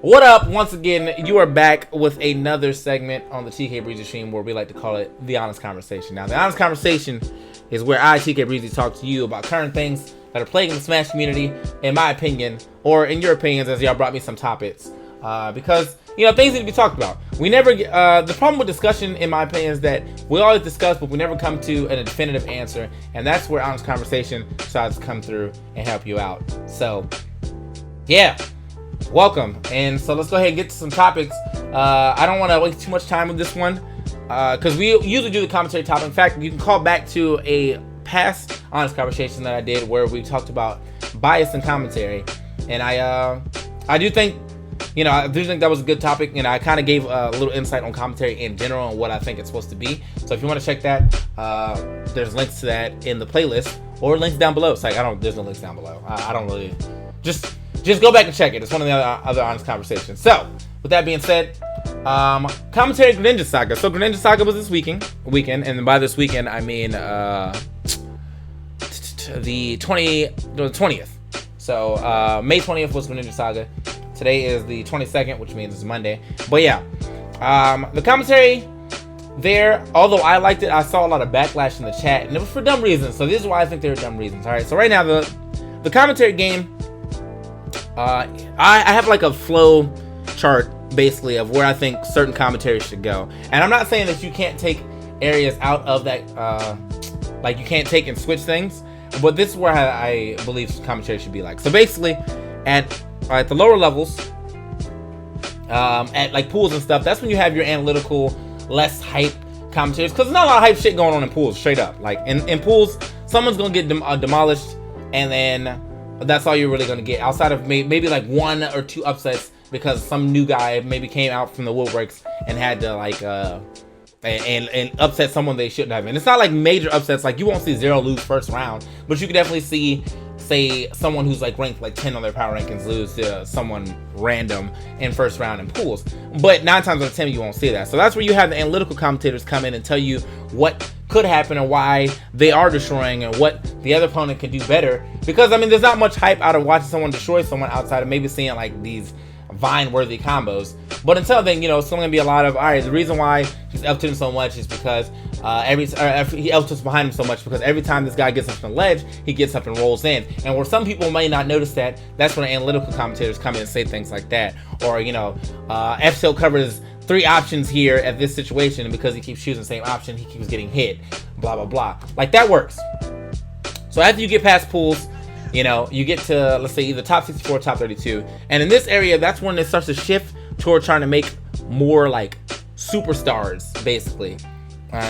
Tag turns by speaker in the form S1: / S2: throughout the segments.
S1: What up? Once again, you are back with another segment on the TKbreezy stream where we like to call it The Honest Conversation. Now, The Honest Conversation is where I, TKbreezy, talk to you about current things that are plaguing the Smash community, in my opinion, or in your opinions, as y'all brought me some topics. Because, you know, things need to be talked about. We never, the problem with discussion, in my opinion, is that we always discuss, but we never come to a definitive answer. And that's where Honest Conversation decides to come through and help you out. So, yeah. Welcome. And so let's go ahead and get to some topics. I don't want to waste too much time with this one because we usually do the commentary topic. In fact, you can call back to a past Honest Conversation that I did where we talked about bias and commentary. And I do think, you know, I do think that was a good topic, and I kind of gave a little insight on commentary in general and what I think it's supposed to be. So if you want to check that, there's links to that in the playlist or links down below. It's like, there's no links down below. I don't really, just go back and check it. It's one of the other Honest Conversations. So, with that being said, commentary Greninja Saga. So, Greninja Saga was this weekend, and by this weekend, I mean the 20th. So, May 20th was Greninja Saga. Today is the 22nd, which means it's Monday. But yeah, the commentary there, although I liked it, I saw a lot of backlash in the chat, and it was for dumb reasons. So, this is why I think they were dumb reasons. All right, so right now, the commentary game. I have like a flow chart basically of where I think certain commentaries should go, and I'm not saying that you can't take areas out of that, like you can't take and switch things, but this is where I believe commentary should be like. So basically, at the lower levels, at like pools and stuff, that's when you have your analytical, less hype commentators, because there's not a lot of hype shit going on in pools, straight up. Like in pools, someone's gonna get demolished, and then that's all you're really going to get, outside of maybe like one or two upsets because some new guy maybe came out from the woodworks and had to like and upset someone they shouldn't have. And it's not like major upsets, like you won't see Zero lose first round, but you could definitely see, say, someone who's like ranked like 10 on their power rankings lose to someone random in first round in pools. But 9 times out of 10 you won't see that. So that's where you have the analytical commentators come in and tell you what could happen and why they are destroying and what the other opponent can do better. Because I mean, there's not much hype out of watching someone destroy someone outside of maybe seeing like these Vine-worthy combos. But until then, you know, it's going to be a lot of, all right, the reason why he's up to him so much is because he L-tilts behind him so much because every time this guy gets up on the ledge, he gets up and rolls in. And where some people may not notice that, that's when the analytical commentators come in and say things like that. Or, you know, F-tilt covers 3 options here at this situation, and because he keeps choosing the same option, he keeps getting hit, blah, blah, blah. Like, that works. So after you get past pools, you know, you get to, let's say, either top 64 or top 32. And in this area, that's when it starts to shift toward trying to make more, like, superstars, basically.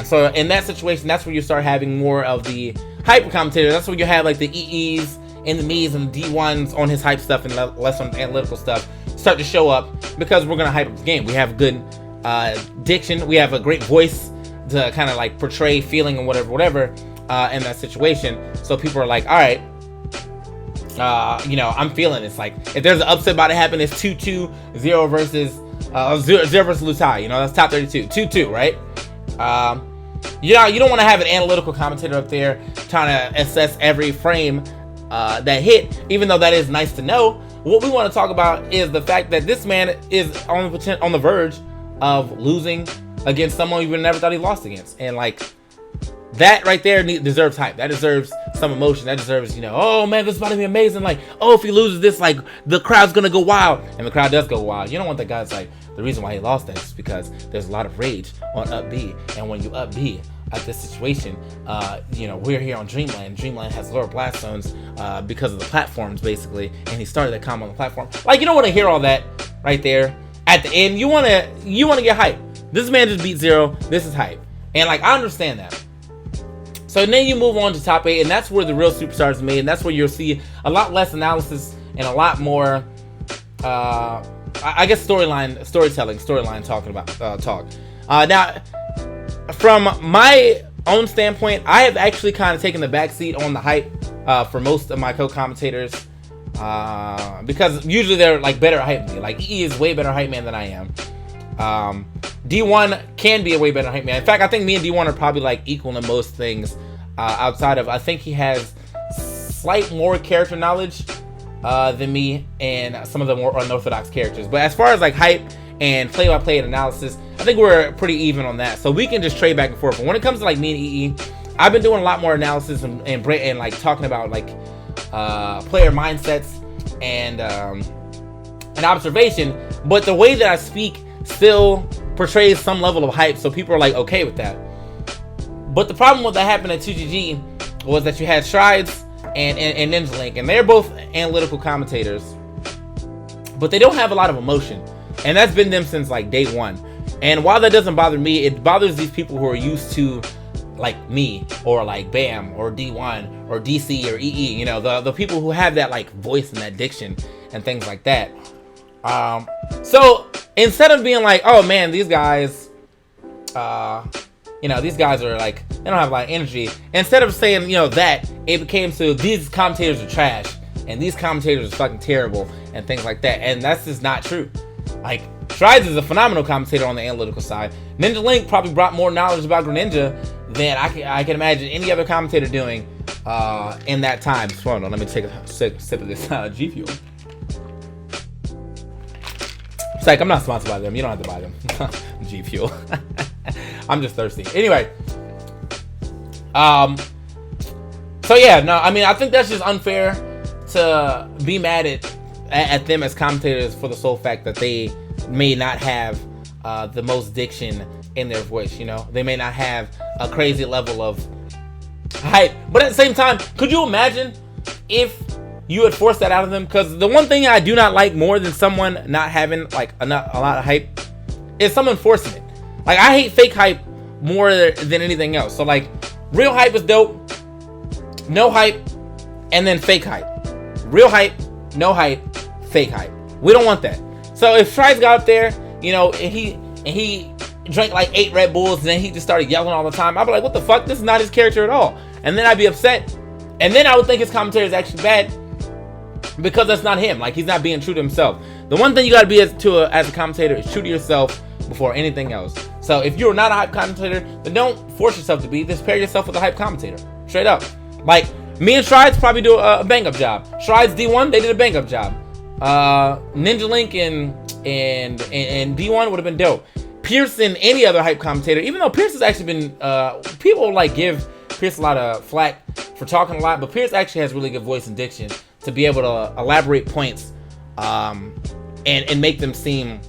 S1: So in that situation, that's where you start having more of the hyper commentators. That's where you have, like, the EEs and the Mii's and the D1s on his hype stuff and less on analytical stuff start to show up, because we're going to hype up the game. We have good diction. We have a great voice to kind of, like, portray feeling and whatever, in that situation. So people are like, all right, you know, I'm feeling it's like, if there's an upset about to happen, it's 2-2, 0 versus 0 versus Lutai, you know, that's top 32, 2-2, right? You know, you don't want to have an analytical commentator up there trying to assess every frame that hit, even though that is nice to know. What we want to talk about is the fact that this man is on the verge of losing against someone you never thought he lost against, and like, that right there deserves hype. That deserves some emotion. That deserves, you know, oh man, this is about to be amazing. Like, oh, if he loses this, like, the crowd's gonna go wild. And the crowd does go wild. You don't want that guy's like, the reason why he lost that is because there's a lot of rage on up B. And when you up B at this situation, you know, we're here on Dreamland. Dreamland has lower blast zones because of the platforms, basically. And he started that combo on the platform. Like, you don't want to hear all that right there at the end. You want to get hype. This man just beat Zero. This is hype. And like, I understand that. So then you move on to top 8, and that's where the real superstars are made, and that's where you'll see a lot less analysis and a lot more, I guess, storytelling talking about talk. Now, from my own standpoint, I have actually kind of taken the backseat on the hype for most of my co-commentators, because usually they're like better hype than me. Like, EE is way better hype man than I am. D1 can be a way better hype man. In fact, I think me and D1 are probably like equal in most things, outside of, I think he has slight more character knowledge than me and some of the more unorthodox characters. But as far as like hype and play-by-play and analysis, I think we're pretty even on that. So we can just trade back and forth. But when it comes to like me and EE, I've been doing a lot more analysis and like talking about like player mindsets and observation. But the way that I speak still portrays some level of hype, so people are like okay with that. But the problem with that happened at 2GG was that you had Strides and Ninja Link, and they're both analytical commentators, but they don't have a lot of emotion, and that's been them since like day one. And while that doesn't bother me, it bothers these people who are used to like me or like Bam or D1 or DC or EE, you know, the people who have that like voice and that diction and things like that. So instead of being like, oh man, these guys, you know, these guys are like, they don't have a lot of energy. Instead of saying, you know, that, it became so these commentators are trash and these commentators are fucking terrible and things like that. And that's just not true. Like, Strides is a phenomenal commentator on the analytical side. Ninja Link probably brought more knowledge about Greninja than I can imagine any other commentator doing in that time. So, hold on, let me take a sip of this G Fuel. It's like, I'm not sponsored by them. You don't have to buy them. G Fuel. I'm just thirsty. Anyway. So yeah, no, I mean, I think that's just unfair to be mad at them as commentators for the sole fact that they may not have the most diction in their voice, you know? They may not have a crazy level of hype. But at the same time, could you imagine if you had forced that out of them? Because the one thing I do not like more than someone not having like a lot of hype is someone forcing it. Like, I hate fake hype more than anything else. So like, real hype is dope, no hype, and then fake hype. Real hype, no hype, fake hype. We don't want that. So if Strides got up there, you know, and he drank like 8 Red Bulls and then he just started yelling all the time, I'd be like, what the fuck? This is not his character at all. And then I'd be upset. And then I would think his commentary is actually bad because that's not him. Like, he's not being true to himself. The one thing you gotta be as a commentator is true to yourself before anything else. So if you're not a hype commentator, then don't force yourself to be. Just pair yourself with a hype commentator. Straight up. Like, me and Strides probably do a bang-up job. Strides D1, they did a bang-up job. Ninja Link and D1 would have been dope. Pierce and any other hype commentator, even though Pierce has actually been, people like give Pierce a lot of flack for talking a lot, but Pierce actually has really good voice and diction to be able to elaborate points and make them seem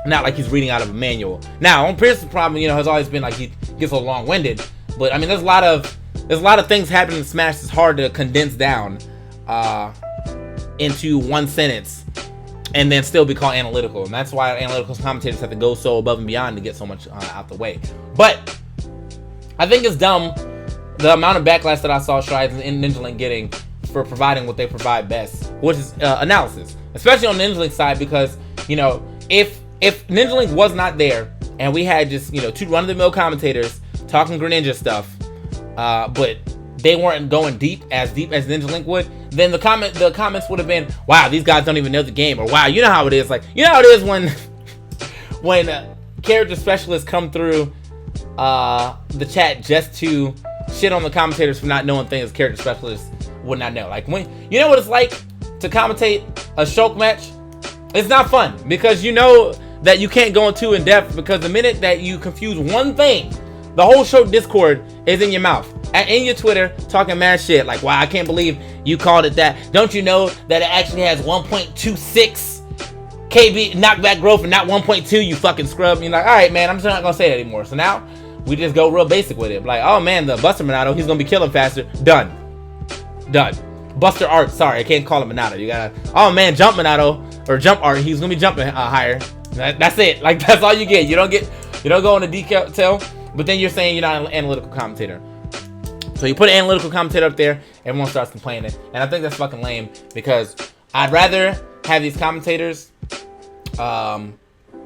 S1: not like he's reading out of a manual. Now, on Pierce's problem, you know, has always been like he gets so long-winded, but I mean, there's a lot of things happening in Smash that's hard to condense down into one sentence and then still be called analytical, and that's why analytical commentators have to go so above and beyond to get so much out the way. But I think it's dumb the amount of backlash that I saw Strides and Ninja Link getting for providing what they provide best, which is analysis, especially on Ninja Link's side, because, you know, if Ninja Link was not there and we had just, you know, 2 run-of-the-mill commentators talking Greninja stuff, but they weren't going deep as Ninja Link would, then the comments would have been, wow, these guys don't even know the game, or wow, you know how it is. Like, you know how it is when character specialists come through the chat just to shit on the commentators for not knowing things character specialists would not know. Like, when you know what it's like to commentate a Shulk match, it's not fun because you know that you can't go into in depth, because the minute that you confuse one thing, the whole Shulk Discord is in your mouth and in your Twitter talking mad shit like, wow, I can't believe you called it that. Don't you know that it actually has 1.26 KB knockback growth and not 1.2, you fucking scrub. And you're like, all right, man, I'm just not gonna say it anymore. So now we just go real basic with it. Like, oh man, the Buster Minato, he's gonna be killing faster. Done. Buster Art, sorry, I can't call him Minato. You gotta, oh man, Jump Minato or Jump Art, he's gonna be jumping higher. That's it. Like, that's all you get. You don't go into detail, but then you're saying you're not an analytical commentator. So you put an analytical commentator up there, everyone starts complaining, and I think that's fucking lame, because I'd rather have these commentators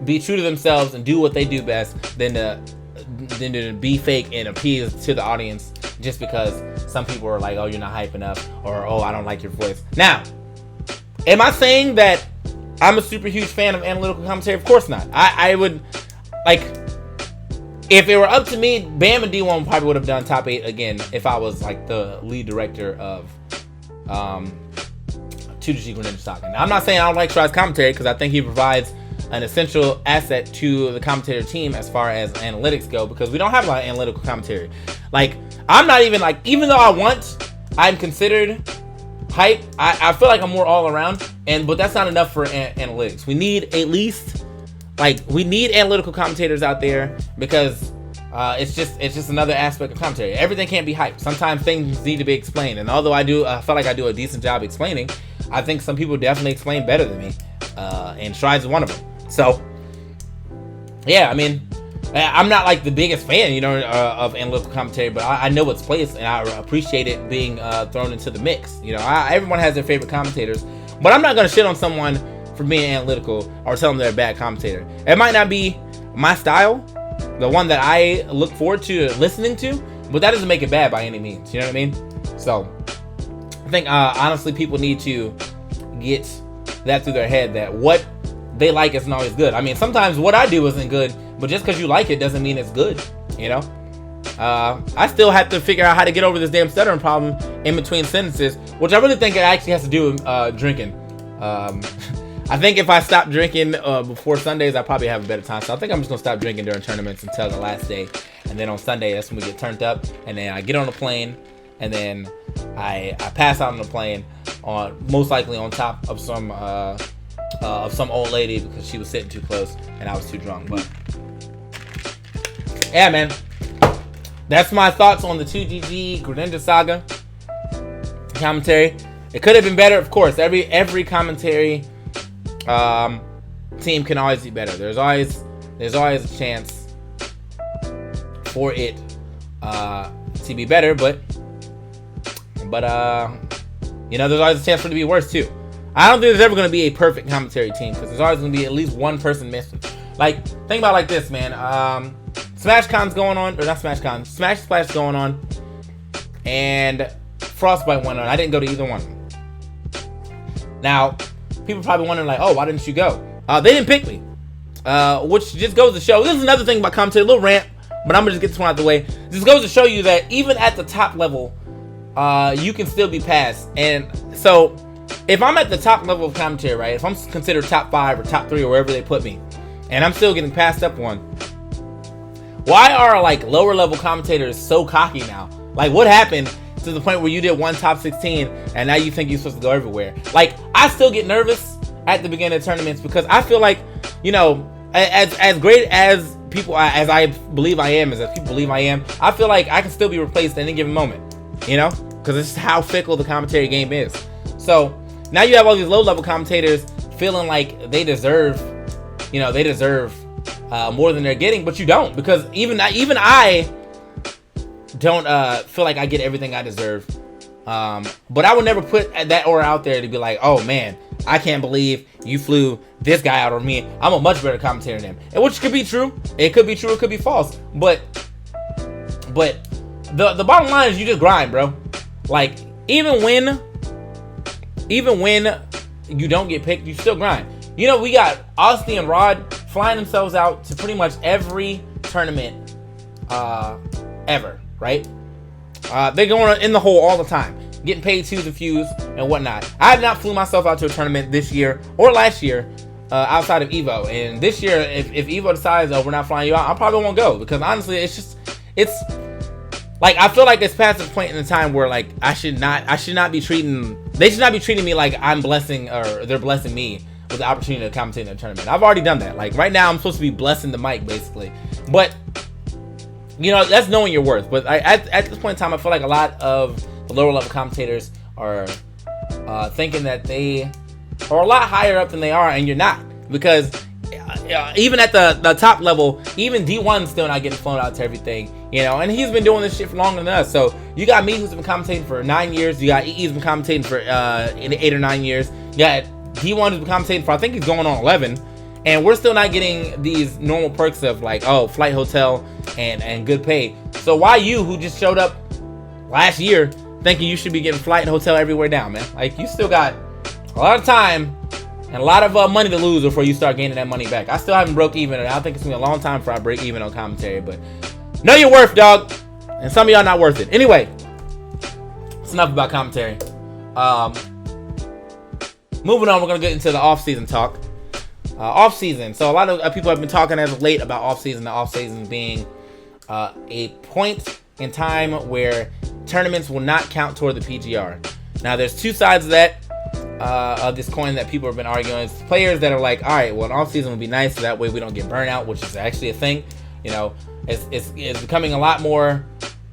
S1: be true to themselves and do what they do best than to be fake and appease to the audience just because some people are like, oh, you're not hype enough, or oh, I don't like your voice. Now, am I saying that I'm a super huge fan of analytical commentary? Of course not. I would, like, if it were up to me, Bam and D1 probably would have done top 8 again if I was like the lead director of 2G Greninja Saga. Now, I'm not saying I don't like Shry's commentary, because I think he provides an essential asset to the commentator team as far as analytics go, because we don't have a lot of analytical commentary. Like, I'm not even like, even though I'm considered hype, I feel like I'm more all around, but that's not enough for analytics. We need at least, like, we need analytical commentators out there, because it's just another aspect of commentary. Everything can't be hype. Sometimes things need to be explained, and although I feel like I do a decent job explaining, I think some people definitely explain better than me, and Strides is one of them. So yeah, I mean, I'm not like the biggest fan, you know, of analytical commentary, but I know its place, and I appreciate it being thrown into the mix. You know, everyone has their favorite commentators, but I'm not gonna shit on someone for being analytical or tell them they're a bad commentator. It might not be my style, the one that I look forward to listening to, but that doesn't make it bad by any means. You know what I mean? So I think honestly, people need to get that through their head, that what they like isn't always good. I mean, sometimes what I do isn't good, but just because you like it doesn't mean it's good, you know? I still have to figure out how to get over this damn stuttering problem in between sentences, which I really think it actually has to do with drinking. I think if I stop drinking before Sundays, I probably have a better time. So I think I'm just gonna stop drinking during tournaments until the last day, and then on Sunday, that's when we get turned up, and then I get on the plane, and then I pass out on the plane, most likely on top of some old lady, because she was sitting too close and I was too drunk. But yeah, man, that's my thoughts on the 2GG Greninja Saga commentary. It could have been better, of course. Every commentary team can always be better. There's always a chance for it to be better, but you know, there's always a chance for it to be worse too. I don't think there's ever going to be a perfect commentary team, because there's always going to be at least one person missing. Like, think about it like this, man. SmashCon's going on, or not SmashCon, Smash Splash going on, and Frostbite went on. I didn't go to either one. Now, people probably wondering like, oh, why didn't you go? They didn't pick me, which just goes to show. This is another thing about commentary, a little rant, but I'm gonna just get this one out the way. This goes to show you that even at the top level, you can still be passed. And so, if I'm at the top level of commentary, right, if I'm considered top 5 or top 3 or wherever they put me, and I'm still getting passed up one, why are like lower level commentators so cocky now? Like, what happened to the point where you did one top 16 and now you think you're supposed to go everywhere? Like, I still get nervous at the beginning of tournaments, because I feel like, you know, as great as people, as I believe I am, as people believe I am, I feel like I can still be replaced at any given moment, you know, because it's how fickle the commentary game is. So now you have all these low-level commentators feeling like they deserve, you know, more than they're getting, but you don't, because even I don't feel like I get everything I deserve. But I would never put that aura out there to be like, oh man, I can't believe you flew this guy out on me. I'm a much better commentator than him, and which could be true. It could be true. It could be false. But the bottom line is you just grind, bro. Like, even when you don't get picked, you still grind. You know, we got Austin and Rod flying themselves out to pretty much every tournament ever, right? They're going in the hole all the time, getting paid twos and fews and whatnot. I have not flew myself out to a tournament this year or last year outside of Evo. And this year, if Evo decides, oh, we're not flying you out, I probably won't go, because honestly, it's like, I feel like it's past the point in the time where like they should not be treating me like I'm blessing, or they're blessing me with the opportunity to commentate in a tournament. I've already done that. Like, right now I'm supposed to be blessing the mic basically, but you know, that's knowing your worth. But at this point in time, I feel like a lot of the lower level commentators are thinking that they are a lot higher up than they are, and you're not, because even at the top level, even D1's still not getting flown out to everything, you know, and he's been doing this shit for longer than us. So you got me, who's been commentating for 9 years. You got EE's been commentating for 8 or 9 years. You got D1 who's been commentating for, I think he's going on 11, and we're still not getting these normal perks of like, oh, flight, hotel, and good pay. So why you, who just showed up last year, thinking you should be getting flight and hotel everywhere down, man? Like, you still got a lot of time and a lot of money to lose before you start gaining that money back. I still haven't broke even, and I think it's gonna be a long time before I break even on commentary, but know your worth, dog. And some of y'all not worth it. Anyway, it's enough about commentary. moving on, we're gonna get into the off-season talk. Off-season. So a lot of people have been talking as of late about off-season. The off-season being a point in time where tournaments will not count toward the PGR. Now, there's two sides of that, of this coin that people have been arguing. It's players that are like, all right, well, an off-season would be nice, so that way we don't get burnout, which is actually a thing. You know, it's becoming a lot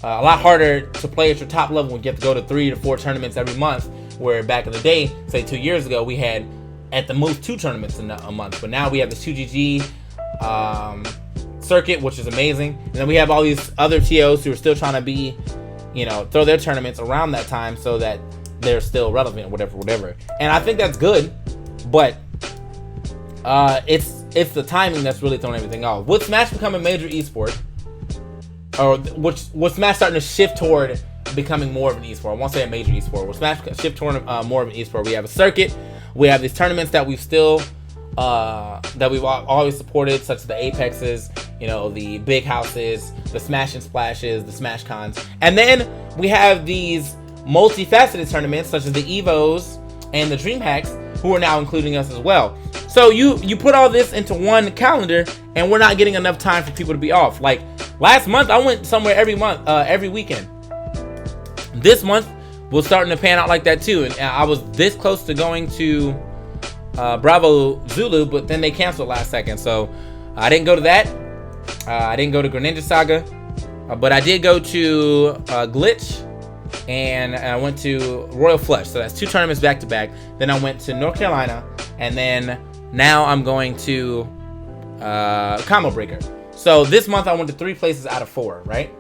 S1: harder to play at your top level and get to go to 3 to 4 tournaments every month, where back in the day, say 2 years ago, we had at the most 2 tournaments in a month. But now we have the 2GG circuit, which is amazing. And then we have all these other TOs who are still trying to be, you know, throw their tournaments around that time so that they're still relevant, whatever. And I think that's good, but it's the timing that's really throwing everything off. With Smash becoming a major esport, or with Smash starting to shift toward becoming more of an esport, I won't say a major esport. With Smash shift toward more of an esport, we have a circuit. We have these tournaments that we've still that we've always supported, such as the Apexes, you know, the Big Houses, the Smash and Splashes, the Smash Cons, and then we have these multifaceted tournaments such as the Evos and the DreamHacks, who are now including us as well. So you put all this into one calendar, and we're not getting enough time for people to be off. Like last month, I went somewhere every weekend. This month, we're starting to pan out like that too, and I was this close to going to Bravo Zulu, but then they canceled last second, so I didn't go to that. I didn't go to Greninja Saga, but I did go to Glitch, and I went to Royal Flush. So that's 2 tournaments back to back. Then I went to North Carolina, and then now I'm going to Combo Breaker. So this month I went to 3 places out of 4, right?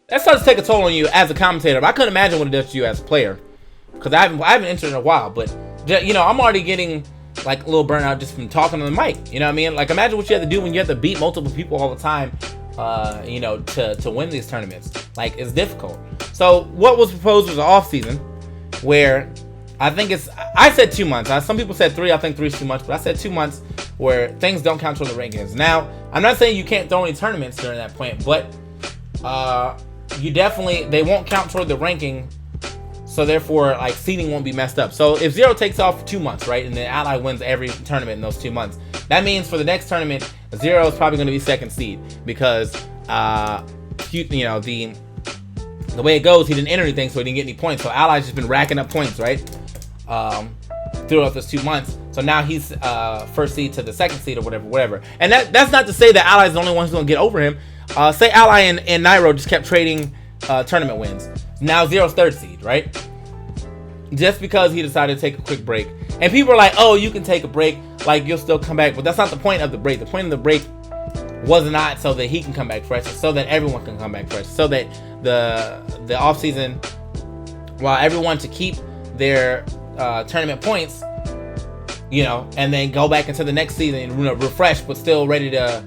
S1: That starts to take a toll on you as a commentator. But I couldn't imagine what it does to you as a player, because I haven't entered in a while. But you know, I'm already getting like a little burnout just from talking on the mic. You know what I mean? Like imagine what you have to do when you have to beat multiple people all the time. You know, to win these tournaments. Like, it's difficult. So what was proposed was an off season, where I said 2 months. Some people said 3. I think 3 is too much, but I said 2 months where things don't count toward the rankings. Now, I'm not saying you can't throw any tournaments during that point, but they won't count toward the ranking. So therefore, like, seeding won't be messed up. So if Zero takes off for 2 months, right, and then Ally wins every tournament in those 2 months, that means for the next tournament, Zero is probably going to be 2nd seed, because you know, the way it goes, he didn't enter anything, so he didn't get any points. So Ally's just been racking up points, right, throughout those 2 months. So now he's 1st seed to the 2nd seed, or whatever. And that's not to say that Ally's the only one who's going to get over him. Say Ally and Nairo just kept trading tournament wins. Now Zero's 3rd seed, right? Just because he decided to take a quick break. And people are like, oh, you can take a break, like you'll still come back. But that's not the point of the break. The point of the break was not so that he can come back fresh, so that everyone can come back fresh, so that the off season, while everyone to keep their tournament points, you know, and then go back into the next season and, you know, refresh, but still ready to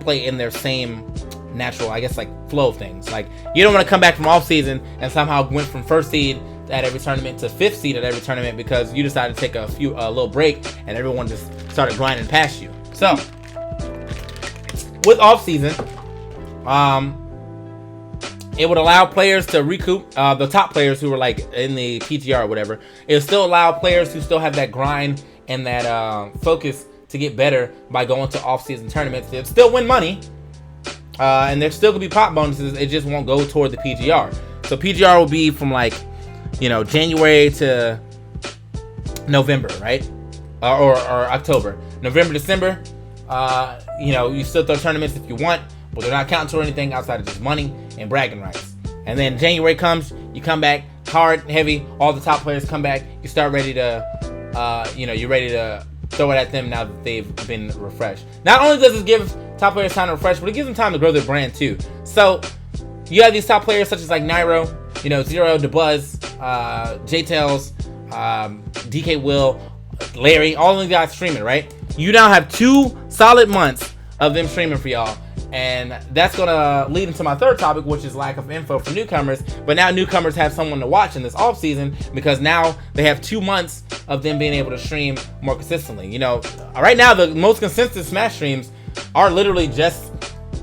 S1: play in their same natural, I guess, like, flow of things. Like, you don't want to come back from off season and somehow went from 1st seed at every tournament to 5th seed at every tournament because you decided to take a little break and everyone just started grinding past you. So with off season, it would allow players to recoup, the top players who were like in the PGR or whatever. It would still allow players who still have that grind and that focus to get better by going to off season tournaments. They'll still win money. And there's still gonna be pop bonuses. It just won't go toward the PGR. So PGR will be from, like, you know, January to November, right? Or October. November, December, you know, you still throw tournaments if you want, but they're not counting toward anything outside of just money and bragging rights. And then January comes, you come back hard and heavy. All the top players come back. You start ready to, you know, you're ready to throw it at them now that they've been refreshed. Not only does this give top players time to refresh, but it gives them time to grow their brand too. So you have these top players such as like Nairo, you know, Zero, DeBuzz, J-Tails, DK Will, Larry, all of these guys streaming, right? You now have 2 solid months of them streaming for y'all. And that's going to lead into my 3rd topic, which is lack of info for newcomers. But now newcomers have someone to watch in this off season because now they have 2 months of them being able to stream more consistently. You know, right now the most consistent Smash streams are literally just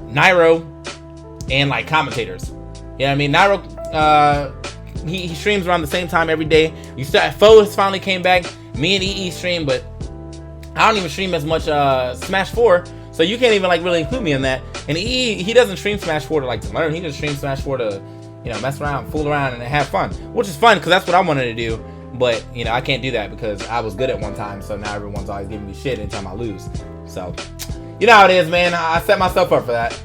S1: Nairo and like commentators. You know what I mean? Nairo he streams around the same time every day. You start Foes finally came back. Me and EE stream, but I don't even stream as much Smash 4, so you can't even like really include me in that. And EE, he doesn't stream Smash 4 to like to learn. He just streams Smash 4 to, you know, mess around, fool around, and have fun, which is fun because that's what I wanted to do. But you know, I can't do that because I was good at one time, so now everyone's always giving me shit anytime I lose. So you know how it is, man. I set myself up for that.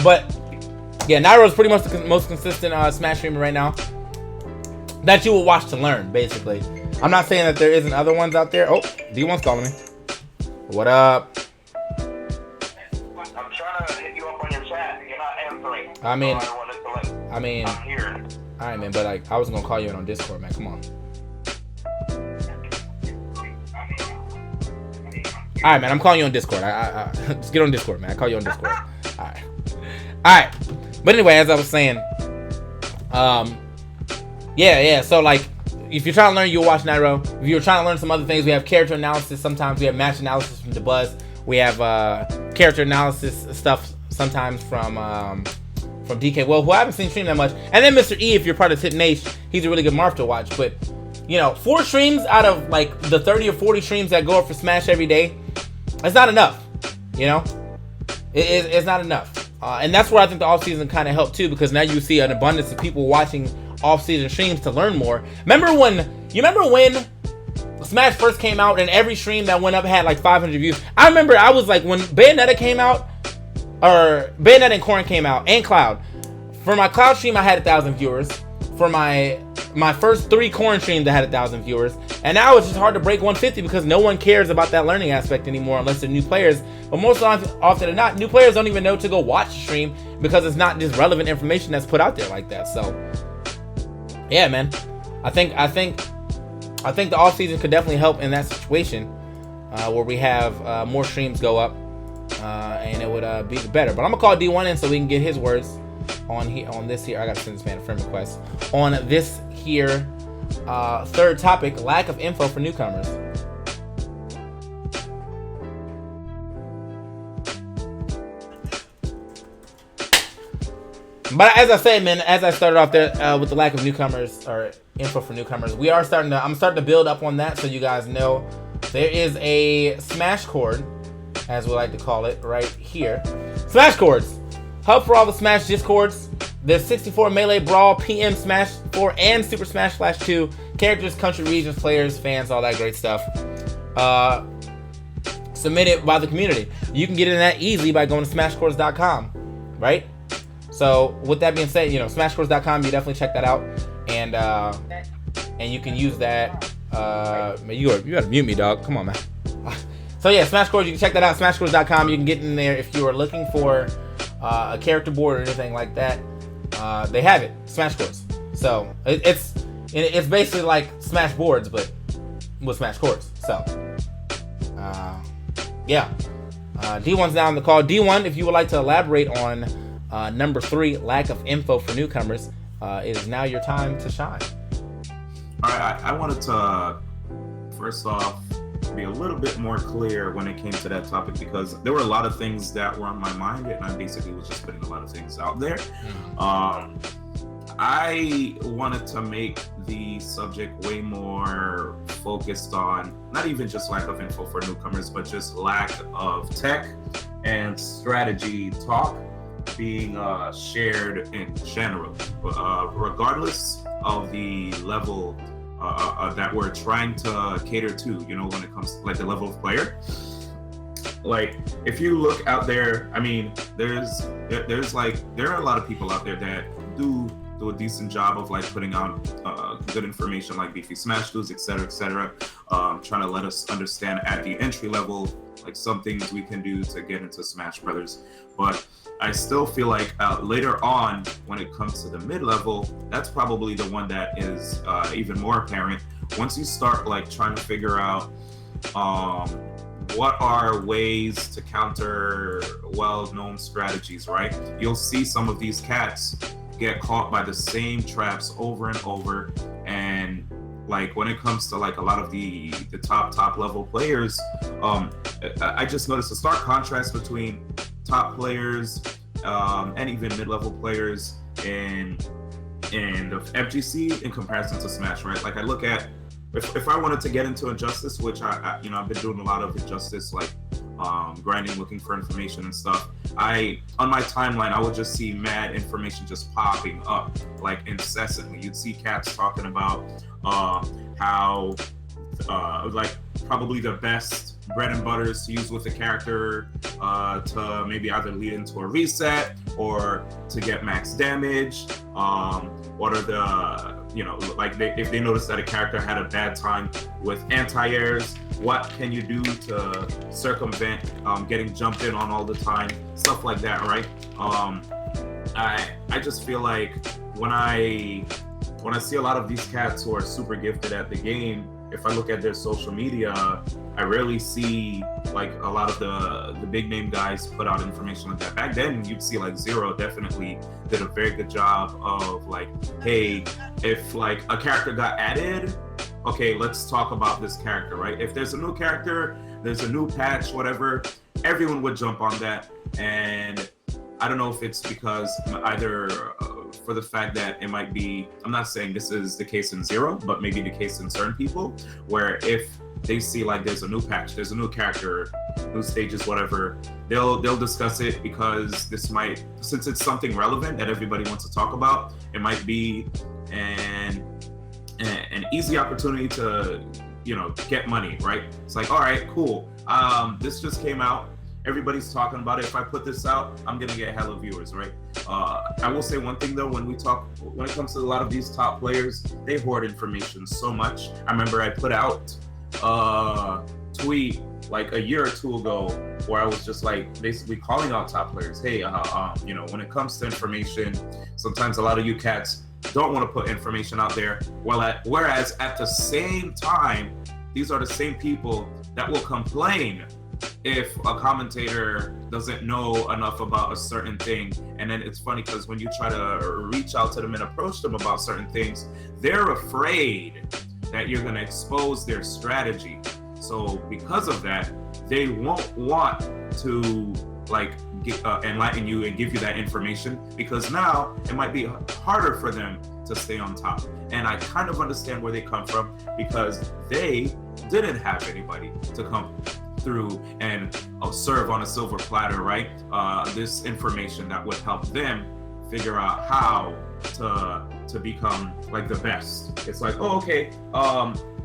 S1: But yeah, Nairo's pretty much the most consistent Smash streamer right now that you will watch to learn, basically. I'm not saying that there isn't other ones out there. Oh, D1's calling me. What up?
S2: I'm trying to hit you up on your chat. You're not answering.
S1: I mean,
S2: I'm here.
S1: All right, man. But like, I was gonna call you in on Discord, man. Come on. All right, man. I'm calling you on Discord. I just get on Discord, man. I call you on Discord. All right. All right. But anyway, as I was saying, yeah. So like, if you're trying to learn, you'll watch Nairo. If you're trying to learn some other things, we have character analysis. Sometimes we have match analysis from DeBuzz. We have character analysis stuff sometimes from DK. Well, who I haven't seen stream that much. And then Mr. E, if you're part of Tip Nation, he's a really good Marth to watch. But you know, 4 streams out of like the 30 or 40 streams that go up for Smash every day, it's not enough. You know, it's not enough. And that's where I think the off season kind of helped too, because now you see an abundance of people watching off-season streams to learn more. Remember when Smash first came out and every stream that went up had like 500 views? I remember I was like, when Bayonetta came out, or Bayonetta and Corrin came out, and Cloud. For my Cloud stream, I had 1,000 viewers. For my first 3 Corrin streams, I had 1,000 viewers. And now it's just hard to break 150 because no one cares about that learning aspect anymore unless they're new players. But most often than not, new players don't even know to go watch the stream because it's not just relevant information that's put out there like that. So yeah, man, I think the off season could definitely help in that situation, where we have more streams go up, and it would be better. But I'm gonna call D1 in so we can get his words on this here. I gotta send this man a friend request on this here third topic: lack of info for newcomers. But as I said, man, as I started off there with the lack of newcomers or info for newcomers, I'm starting to build up on that so you guys know there is a Smash Cord, as we like to call it, right here. Smash Cords. Help for all the Smash Discords. There's 64 Melee, Brawl, PM Smash 4, and Super Smash Flash 2. Characters, country, regions, players, fans, all that great stuff. Submitted by the community. You can get in that easily by going to smashcords.com, right? So with that being said, you know, smashcords.com, you definitely check that out, and you can use that. You gotta mute me, dog. Come on, man. So yeah, Smash Cords, you can check that out. Smashcords.com. You can get in there if you are looking for a character board or anything like that. They have it, Smash Cords. So it's basically like Smash Boards, but with Smash Cords. So yeah, D1's now on the call. D1, if you would like to elaborate on number 3, lack of info for newcomers, it is now your time to shine.
S3: All right, I wanted to first off be a little bit more clear when it came to that topic, because there were a lot of things that were on my mind, and I basically was just putting a lot of things out there. I wanted to make the subject way more focused on not even just lack of info for newcomers, but just lack of tech and strategy talk being shared in general, regardless of the level that we're trying to cater to, you know, when it comes to like the level of player. Like if you look out there, I mean, there are a lot of people out there that do a decent job of like putting out good information like beefy smash dudes, etc., trying to let us understand at the entry level like some things we can do to get into Smash Brothers. But I still feel like later on, when it comes to the mid-level, that's probably the one that is even more apparent. Once you start like trying to figure out what are ways to counter well-known strategies, right? You'll see some of these cats get caught by the same traps over and over. And like when it comes to like a lot of the top level players, I just noticed a stark contrast between top players and even mid-level players in and of FGC in comparison to Smash, right? Like I look at if I wanted to get into Injustice, which I you know, I've been doing a lot of Injustice, like grinding, looking for information and stuff. On my timeline, I would just see mad information just popping up like incessantly. You'd see cats talking about how like probably the best bread and butters to use with the character to maybe either lead into a reset or to get max damage. What are the, you know, like if they notice that a character had a bad time with anti-airs, what can you do to circumvent getting jumped in on all the time, stuff like that, right? I just feel like when I see a lot of these cats who are super gifted at the game, if I look at their social media, I rarely see like a lot of the big name guys put out information like that. Back then, you'd see like Zero definitely did a very good job of like, hey, if like a character got added, okay, let's talk about this character, right? If there's a new character, there's a new patch, whatever, everyone would jump on that. And I don't know if it's because either for the fact that it might be, I'm not saying this is the case in Zero, but maybe the case in certain people, where if they see like there's a new patch, there's a new character, new stages, whatever, they'll discuss it because this might, since it's something relevant that everybody wants to talk about, it might be an easy opportunity to, you know, get money, right? It's like, all right, cool. This just came out. Everybody's talking about it. If I put this out, I'm gonna get hella viewers, right? I will say one thing though, when it comes to a lot of these top players, they hoard information so much. I remember I put out a tweet like a year or two ago where I was just like basically calling out top players. Hey, you know, when it comes to information, sometimes a lot of you cats don't want to put information out there. Whereas at the same time, these are the same people that will complain if a commentator doesn't know enough about a certain thing. And then it's funny because when you try to reach out to them and approach them about certain things, they're afraid that you're going to expose their strategy. So because of that, they won't want to like enlighten you and give you that information, because now it might be harder for them to stay on top. And I kind of understand where they come from, because they didn't have anybody to come through and serve on a silver platter, right? This information that would help them figure out how to become like the best. It's like, oh, okay,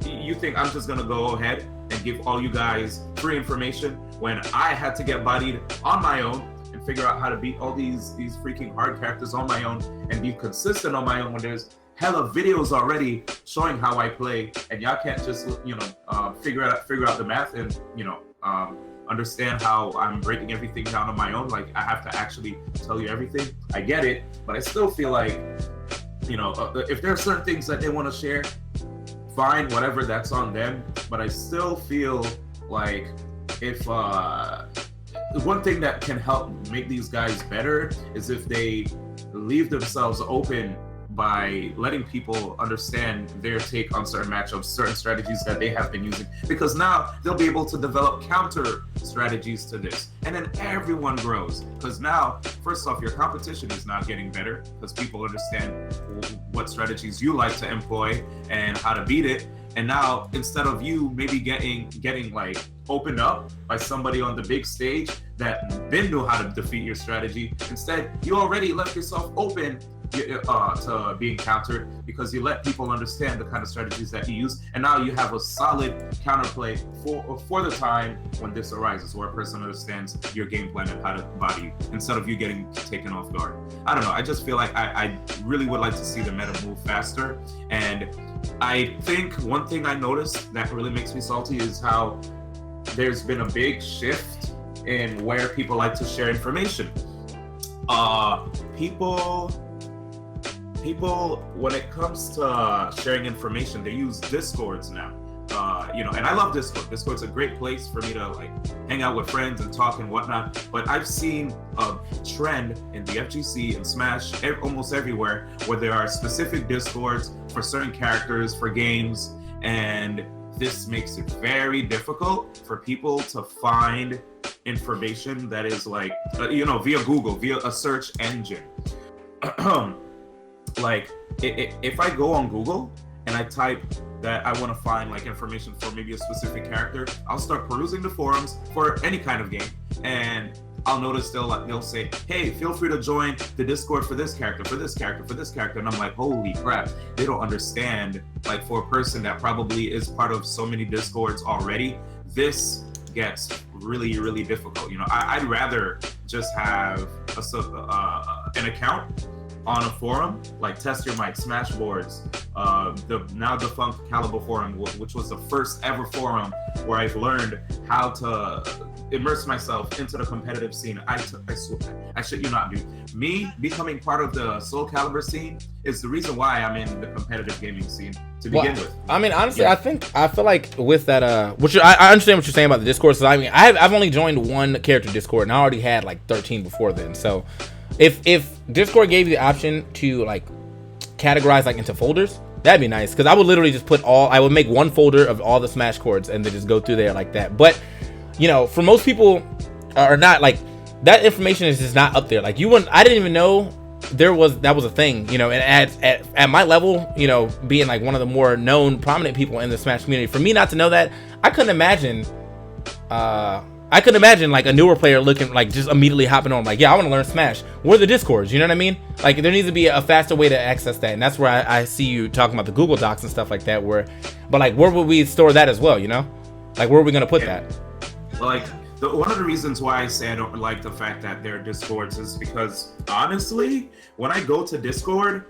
S3: you think I'm just gonna go ahead and give all you guys free information when I had to get bodied on my own and figure out how to beat all these freaking hard characters on my own and be consistent on my own, when there's hella videos already showing how I play, and y'all can't just, you know, figure out the math and, you know, understand how I'm breaking everything down on my own. Like, I have to actually tell you everything. I get it, but I still feel like, you know, if there are certain things that they want to share, fine, whatever, that's on them. But I still feel like if one thing that can help make these guys better is if they leave themselves open by letting people understand their take on certain matchups, certain strategies that they have been using, because now they'll be able to develop counter strategies to this, and then everyone grows. Because now, first off, your competition is now getting better because people understand what strategies you like to employ and how to beat it. And now, instead of you maybe getting like opened up by somebody on the big stage that then knew how to defeat your strategy, instead you already left yourself open to being countered, because you let people understand the kind of strategies that you use, and now you have a solid counterplay for the time when this arises, where a person understands your game plan and how to body you, instead of you getting taken off guard. I don't know, I just feel like I really would like to see the meta move faster. And I think one thing I noticed that really makes me salty is how there's been a big shift in where people like to share information. People, when it comes to sharing information, they use Discords now. You know, and I love Discord. Discord's a great place for me to like hang out with friends and talk and whatnot. But I've seen a trend in the FGC and Smash, almost everywhere, where there are specific Discords for certain characters, for games, and this makes it very difficult for people to find information that is like, you know, via Google, via a search engine. like if I go on Google and I type that I want to find like information for maybe a specific character, I'll start perusing the forums for any kind of game, and I'll notice they'll say, hey, feel free to join the Discord for this character, for this character, for this character. And I'm like, holy crap, they don't understand. Like, for a person that probably is part of so many Discords already, this gets really, really difficult. You know, I'd rather just have an account on a forum like Test Your Mic, Smashboards, the now defunct Caliber forum, which was the first ever forum where I've learned how to immerse myself into the competitive scene. I shit you not, dude. Me becoming part of the Soul Calibur scene is the reason why I'm in the competitive gaming scene to begin with. I
S1: mean, honestly, yeah. I feel like with that, which I understand what you're saying about the Discord. So I mean, I've only joined one character Discord, and I already had like 13 before then. So if Discord gave you the option to like categorize like into folders, that'd be nice, because I would literally just I would make one folder of all the Smash chords and then just go through there like that. But you know, for most people are not like that, information is just not up there. Like I didn't even know that was a thing, you know. And at my level, you know, being like one of the more known prominent people in the Smash community, for me not to know that, I couldn't imagine like a newer player looking like just immediately hopping on like, yeah, I want to learn Smash. Where are the Discords? You know what I mean? Like, there needs to be a faster way to access that, and that's where I see you talking about the Google Docs and stuff like that. But like, where would we store that as well? You know, like, where are we gonna put that?
S3: Like, one of the reasons why I say I don't like the fact that there are Discords is because, honestly, when I go to Discord,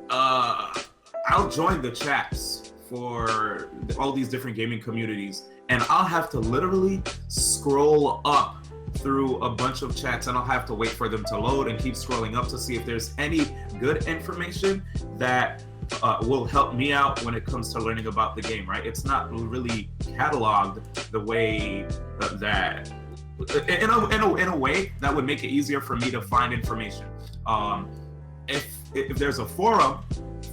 S3: I'll join the chats for all these different gaming communities, and I'll have to literally scroll up through a bunch of chats, and I'll have to wait for them to load and keep scrolling up to see if there's any good information that will help me out when it comes to learning about the game, right? It's not really cataloged the way that, in a way that would make it easier for me to find information. If there's a forum,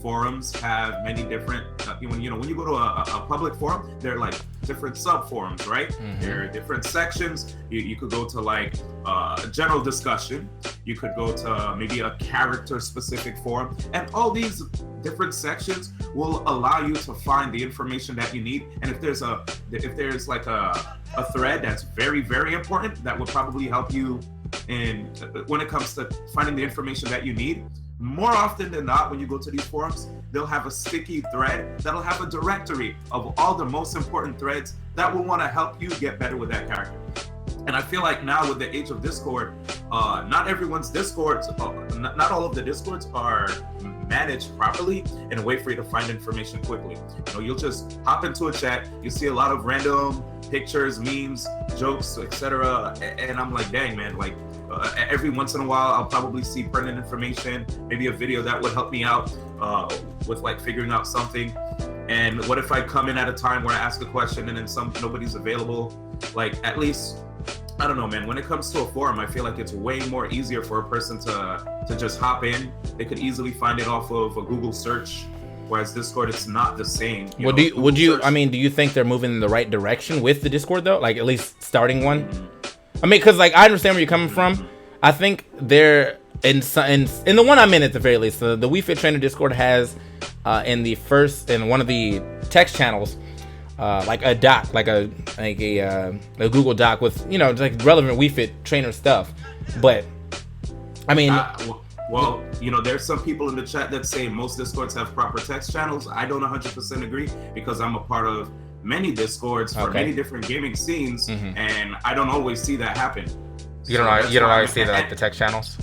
S3: forums have many different, when you go to a public forum, there are like different sub forums, right? Mm-hmm. There are different sections. You could go to like a general discussion. You could go to maybe a character specific forum, and all these different sections will allow you to find the information that you need. And if there's like a thread that's very, very important, that would probably help you when it comes to finding the information that you need. More often than not, when you go to these forums, they'll have a sticky thread that'll have a directory of all the most important threads that will want to help you get better with that character. And I feel like now with the age of Discord, not everyone's Discords, not all of the Discords are managed properly in a way for you to find information quickly. You know, you'll just hop into a chat, you see a lot of random pictures, memes, jokes, etc. And I'm like, dang, man, like, every once in a while, I'll probably see pertinent information, maybe a video that would help me out with like figuring out something. And what if I come in at a time where I ask a question and then nobody's available? Like, at least, I don't know, man. When it comes to a forum, I feel like it's way more easier for a person to just hop in. They could easily find it off of a Google search. Whereas Discord, it's not the same.
S1: Well, do you think they're moving in the right direction with the Discord though? Like, at least starting one? Mm-hmm. I mean, because like, I understand where you're coming from. I think they're in the one I'm in, at the very least, the Wii Fit Trainer Discord has in one of the text channels like a doc, like a Google Doc with, you know, like relevant Wii Fit Trainer stuff. But I mean,
S3: well, you know, there's some people in the chat that say most Discords have proper text channels. I don't 100% agree, because I'm a part of many Discords for many different gaming scenes, and I don't always see that happen.
S1: You don't always see the text channels?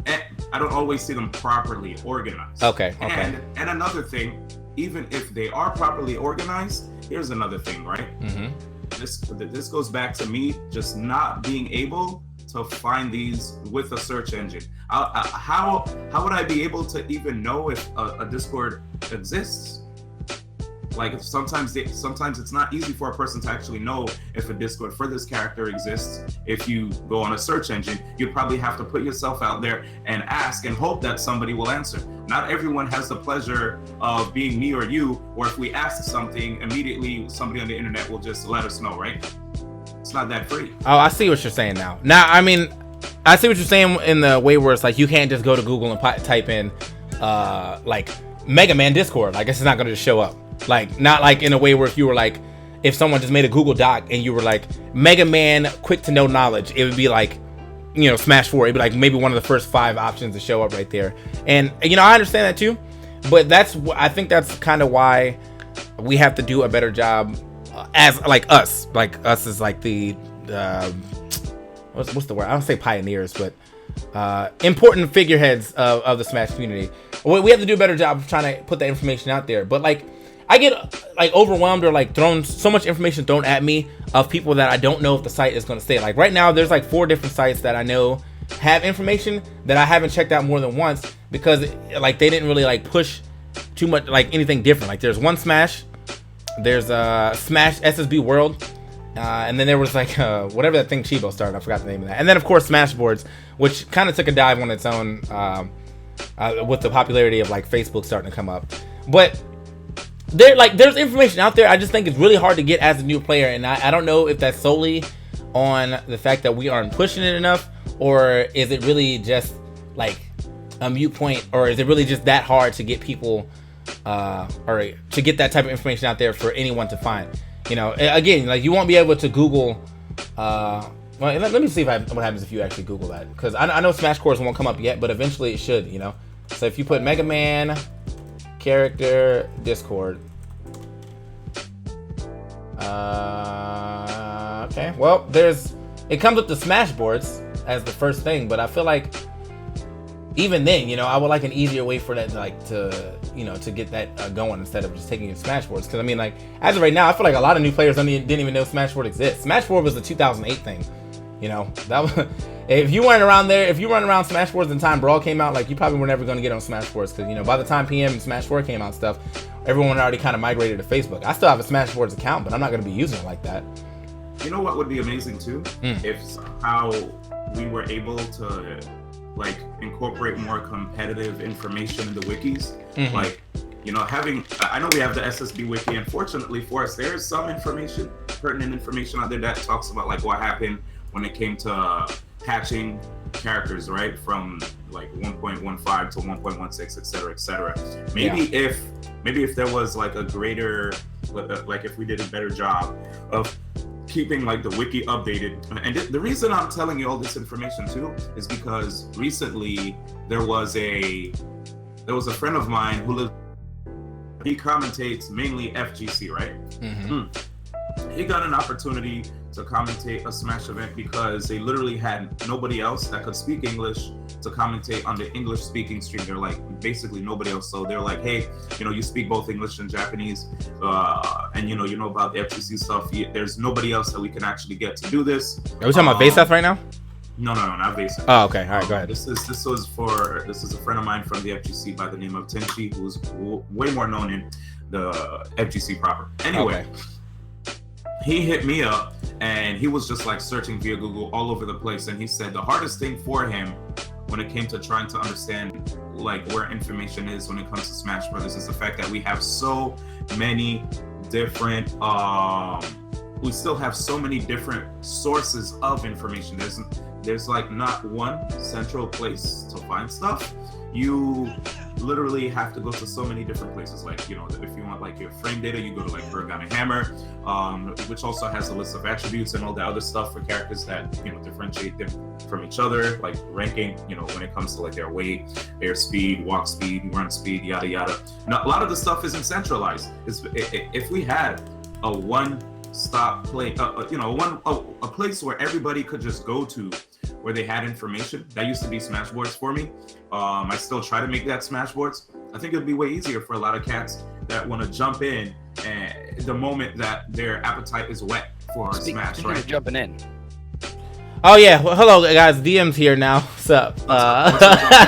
S3: And I don't always see them properly organized.
S1: Okay.
S3: And another thing, even if they are properly organized, here's another thing, right? Mm-hmm. This goes back to me just not being able to find these with a search engine. How would I be able to even know if a Discord exists? Like, sometimes it's not easy for a person to actually know if a Discord for this character exists. If you go on a search engine, you'd probably have to put yourself out there and ask and hope that somebody will answer. Not everyone has the pleasure of being me or you, or if we ask something, immediately somebody on the internet will just let us know, right? It's not that free.
S1: Oh, I see what you're saying now. Now, I mean, I see what you're saying in the way where it's like you can't just go to Google and type in like Mega Man Discord. Like, it's not gonna just show up. Like, not like in a way where if you were like, if someone just made a Google Doc and you were like Mega Man quick to know knowledge, it would be like, you know, Smash 4. It'd be like maybe one of the first 5 options to show up right there. And you know, I understand that too, but I think that's kind of why we have to do a better job as like us is like the what's the word? I don't say pioneers, but important figureheads of the Smash community. We have to do a better job of trying to put that information out there. But like, I get like overwhelmed or like thrown so much information thrown at me of people that I don't know if the site is going to stay. Like right now, there's like 4 different sites that I know have information that I haven't checked out more than once because like they didn't really like push too much like anything different. Like there's one Smash, there's Smash SSB World, and then there was like whatever that thing Chibo started. I forgot the name of that. And then of course Smashboards, which kind of took a dive on its own with the popularity of like Facebook starting to come up. But there's information out there. I just think it's really hard to get as a new player, and I don't know if that's solely on the fact that we aren't pushing it enough, or is it really just like a mute point, or is it really just that hard to get people or to get that type of information out there for anyone to find? You know, again, like you won't be able to Google well, let me see what happens if you actually Google that, because I know Smash Cores won't come up yet, but eventually it should, you know. So if you put Mega Man character Discord, okay, well, it comes with the Smashboards as the first thing, but I feel like even then, you know, I would like an easier way for that to get that going instead of just taking your Smashboards. Because I mean, like as of right now, I feel like a lot of new players didn't even know Smashboard exists. Smashboard was a 2008 thing, you know. That was, if you weren't around there, if you weren't around Smashboards in time Brawl came out, like you probably were never going to get on Smashboards, because you know by the time PM and Smash 4 came out and stuff, everyone already kind of migrated to Facebook. I still have a Smashboards account, but I'm not going to be using it like that.
S3: You know what would be amazing too? If somehow we were able to like incorporate more competitive information in the wikis. Like, you know, I know we have the SSB wiki, and fortunately for us, there's some pertinent information out there that talks about like what happened when it came to patching characters, right, from like 1.15 to 1.16, etc. Maybe if there was like a greater, like if we did a better job of keeping like the wiki updated. And the reason I'm telling you all this information too is because recently there was a friend of mine who he commentates mainly FGC, right? He got an opportunity to commentate a Smash event because they literally had nobody else that could speak English to commentate on the English speaking stream. They're like basically nobody else. So they're like, hey, you know, you speak both English and Japanese, and you know about the FGC stuff. There's nobody else that we can actually get to do this.
S1: Are we talking about Vaseth right now?
S3: No, not Vaseth.
S1: Oh, okay. All right, go ahead.
S3: This is a friend of mine from the FGC by the name of Tenchi, who's way more known in the FGC proper. Anyway. Okay. He hit me up and he was just like searching via Google all over the place, and he said the hardest thing for him when it came to trying to understand like where information is when it comes to Smash Brothers is the fact that we have so many different we still have so many different sources of information. There's like not one central place to find stuff. You literally have to go to so many different places. Like, you know, if you want like your frame data, you go to like Bergami Hammer, which also has a list of attributes and all the other stuff for characters that, you know, differentiate them from each other, like ranking, you know, when it comes to like their weight, their speed, walk speed, run speed, yada yada. Now, a lot of the stuff isn't centralized. If we had a one-stop place, a place where everybody could just go to, where they had information. That used to be Smashboards for me. I still try to make that Smashboards. I think it'd be way easier for a lot of cats that want to jump in and the moment that their appetite is wet for Smash, right?
S4: Jumping in.
S1: Oh yeah, well, hello guys, DM's here now. What's up?